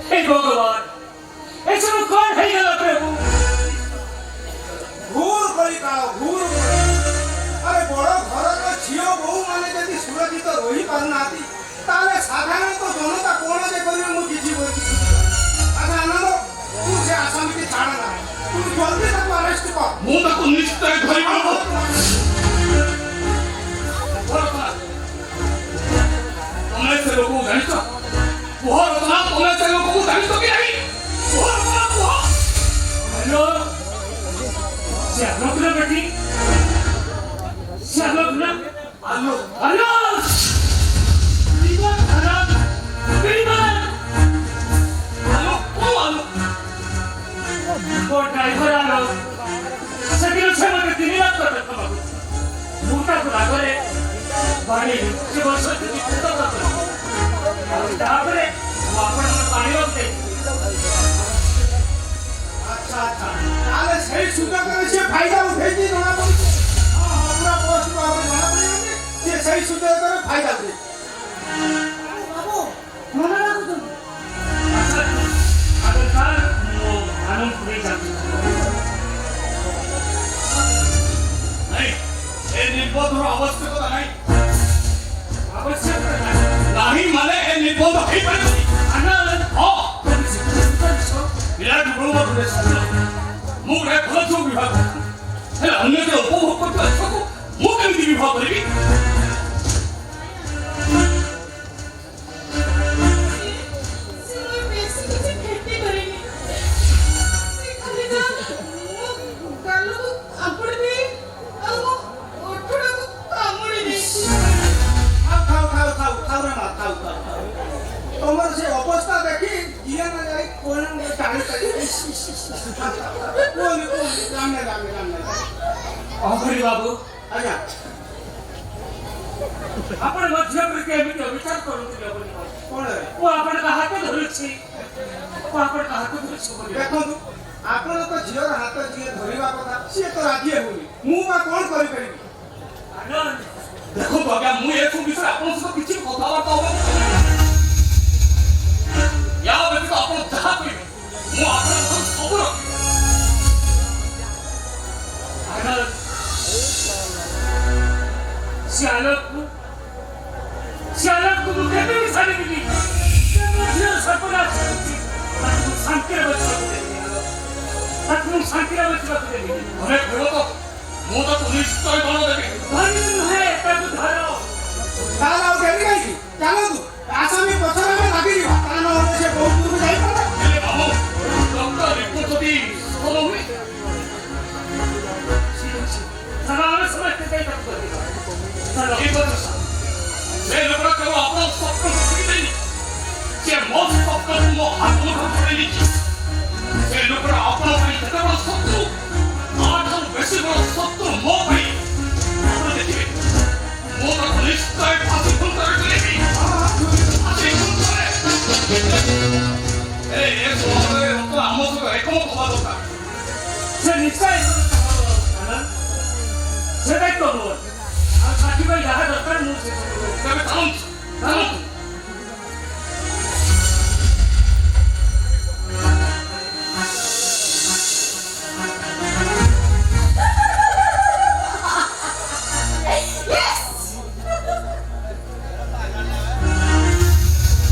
হে ভগবান এসব কোন হয়ে গেল প্রভু ঘুর করি কাও ঘুর আরে বড় ঘরর ঝিও বউ মানে যদি সুরক্ষিত রহি পারনাতি তাহলে সাধারণত জনতা কোন যে করিবে মু কিছু বলি আচ্ছা আনন্দ তুই সে আসামিকে ছাড় না তুই জলদি তাকে আরেস্ট কর ମୁଁ ତାକୁ ନିଶ୍ଚୟ ଧରିବି ତମେ ସେ ଲୋକକୁ ଜାଣିଛ କୁହ ରଚନା ତମେ ସେ ଲୋକକୁ ଜାଣିଛ କି ନାହିଁ କୁହ ରଚନା କୁହ ହ୍ୟାଲୋ ସେ ଆଲୋକର ବେଟି ସେ ଆଲୋକର ଆଲୋ ଆଲୋ ବିମାନ ଖରାପ ବିମାନ ଆଲୋ କୋଉ ଆଲୋ କୋ ଡ୍ରାଇଭର ଆଲୋ ସେଦିନ ସେ ମୋତେ 3 ଲାଖ ଟଙ୍କା ଦେବାକୁ ମୁଁ ତାକୁ ରାଗରେ ବାଣିଲି ସେ ବର୍ଷ ତାପରେ ମୁଁ ଆପଣଙ୍କ ପାଣି ରଖିଦେଇ আচ্ছা আচ্ছা তাহলে সেই সুযোগের সে ফায়দা উঠেছি জনা পড়ছে পুরা পোস্ট ভাবে জনা পড়িবনি সে সেই সুযোগের ফায়দা উঠে বাবু মনে রাখুন আচ্ছা আগে স্যার ମୁଁ ଆନନ୍ଦପୁର ଯାଉଛି ନାଇଁ ଏ ନିର୍ବୋଧର ଆବଶ୍ୟକତା ନାହିଁ ଆବଶ୍ୟକତା ନାହିଁ ମାନେ ଏ ନିର୍ବୋଧ ହେଇପାରିବନି ଆନନ୍ଦ ହଁ ବିରାଟ ବ୍ରହ୍ମପୁରରେ ମୁଁ ଗୋଟେ ଭଲ ଛୁଆ ବିବାହ କରିଛି ହେଲେ ଅନ୍ୟ ଜଣେ ଉପଭୋଗ କରୁଥିବା ଛୁଆକୁ ମୁଁ କେମିତି ବିବାହ କରିବି ସେ ମୋର ବେଶୀ କିଛି କ୍ଷତି କରିନି ସେ ଖାଲି ଯା ମୁଁ ଗାଲକୁ ଆପଣ ବି ଆଉ ମୋ ଓଠ କୁହନି କୁହନି ଜାଣିଲେ ଅଘରୀ ବାବୁ ଆଜ୍ଞା ଆପଣ ମୋ ଝିଅ ପ୍ରତି ଏମିତି ଅବିଚାର କରୁଥିଲେ ବୋଲି କଣ ମୁଁ ଆପଣଙ୍କ ହାତ ଧରୁଛି ମୁଁ ଆପଣଙ୍କ ହାତ ଧରୁଛି ବୋଲି ଦେଖନ୍ତୁ ଆପଣ ତ ଝିଅର ହାତ ଯିଏ ଧରିବା କଥା ସିଏ ତ ରାଜି ହେଉନି ମୁଁ ବା କଣ କରିପାରିବି ଆନନ୍ଦ ଦେଖନ୍ତୁ ଆଜ୍ଞା ମୁଁ ଏସବୁ ବିଷୟରେ ଆପଣଙ୍କ ସହିତ କିଛି କଥାବାର୍ତ୍ତା ହେବାକୁ ୟା ବ୍ୟତୀତ ଆପଣ ଯାହା କହିବେ ମୁଁ ଆପଣଙ୍କ ସବୁ ରଖିବି ଆନନ୍ଦ ସେ ଆଲୋକକୁ ମୁଁ କେବେ ବି ଛାଡ଼ିବିନି ଝିଅ ସର୍ବନାଶ ତାକୁ ଶାନ୍ତିରେ ବସିବାକୁ ଦେବିନି ତାକୁ ମୁଁ ଶାନ୍ତିରେ ବସିବାକୁ ଦେବିନି ତମେ କୁହ ତ ମୁଁ ତାକୁ ନିଶ୍ଚୟ ଦଣ୍ଡ ଦେବି ଧରିବି ନୁହେଁ ତାକୁ ଧର ତାହେଲେ ଆଉ ଡେରି କାହିଁକି ଚାଲନ୍ତୁ ଆସାମୀ ପଛରେ ଆମେ ଲାଗିଯିବା ତା ନହେଲେ ସେ ବହୁତ ଦୂରକୁ ଯାଇପାରେ ହେଲେ ବାବୁ ଡକ୍ଟର ରିପୋର୍ଟ ଯଦି ସଫଳ ହୁଏ ଠିକ ଅଛି ତାହେଲେ ଆମେ ସମସ୍ତେ ଯାଇ ତାକୁ ଧରିବା ଚାଲ ଠିକ ଅଛି ସେ ଲୋକଟା କେବଳ ଆପଣଙ୍କ ସ୍ୱପ୍ନ ଶୁଣିବେନି ସେ ମୋ ସ୍ୱପ୍ନକୁ ମୋ ହାତ ଧରି ନେଇଛି ସେ ଲୋକଟା ଆପଣ ପାଇଁ କେତେ ବଡ଼ ଶତ୍ରୁ ତାଠାରୁ ବେଶୀ ବଡ଼ ଶତ୍ରୁ ମୋ ପାଇଁ ଆପଣ ଦେଖିବେ ମୁଁ ତାକୁ ନିଶ୍ଚୟ ଫାଶୀ ଖୁଣ୍ଟରେ କରିବି ଫାଶୀ ଖୁଣ୍ଟରେ ଏ ସହରରେ ଲୋକ ଆମ ସହିତ ଏକମତ ହେବା ଦରକାର ସେ ନିଶ୍ଚୟ ସେ ଦାୟିତ୍ୱ ମୋର ଆଉ ସାଥୀ ପାଇଁ ଯାହା ଦରକାର ମୁଁ ସେ ତେବେ ଚାଲନ୍ତୁ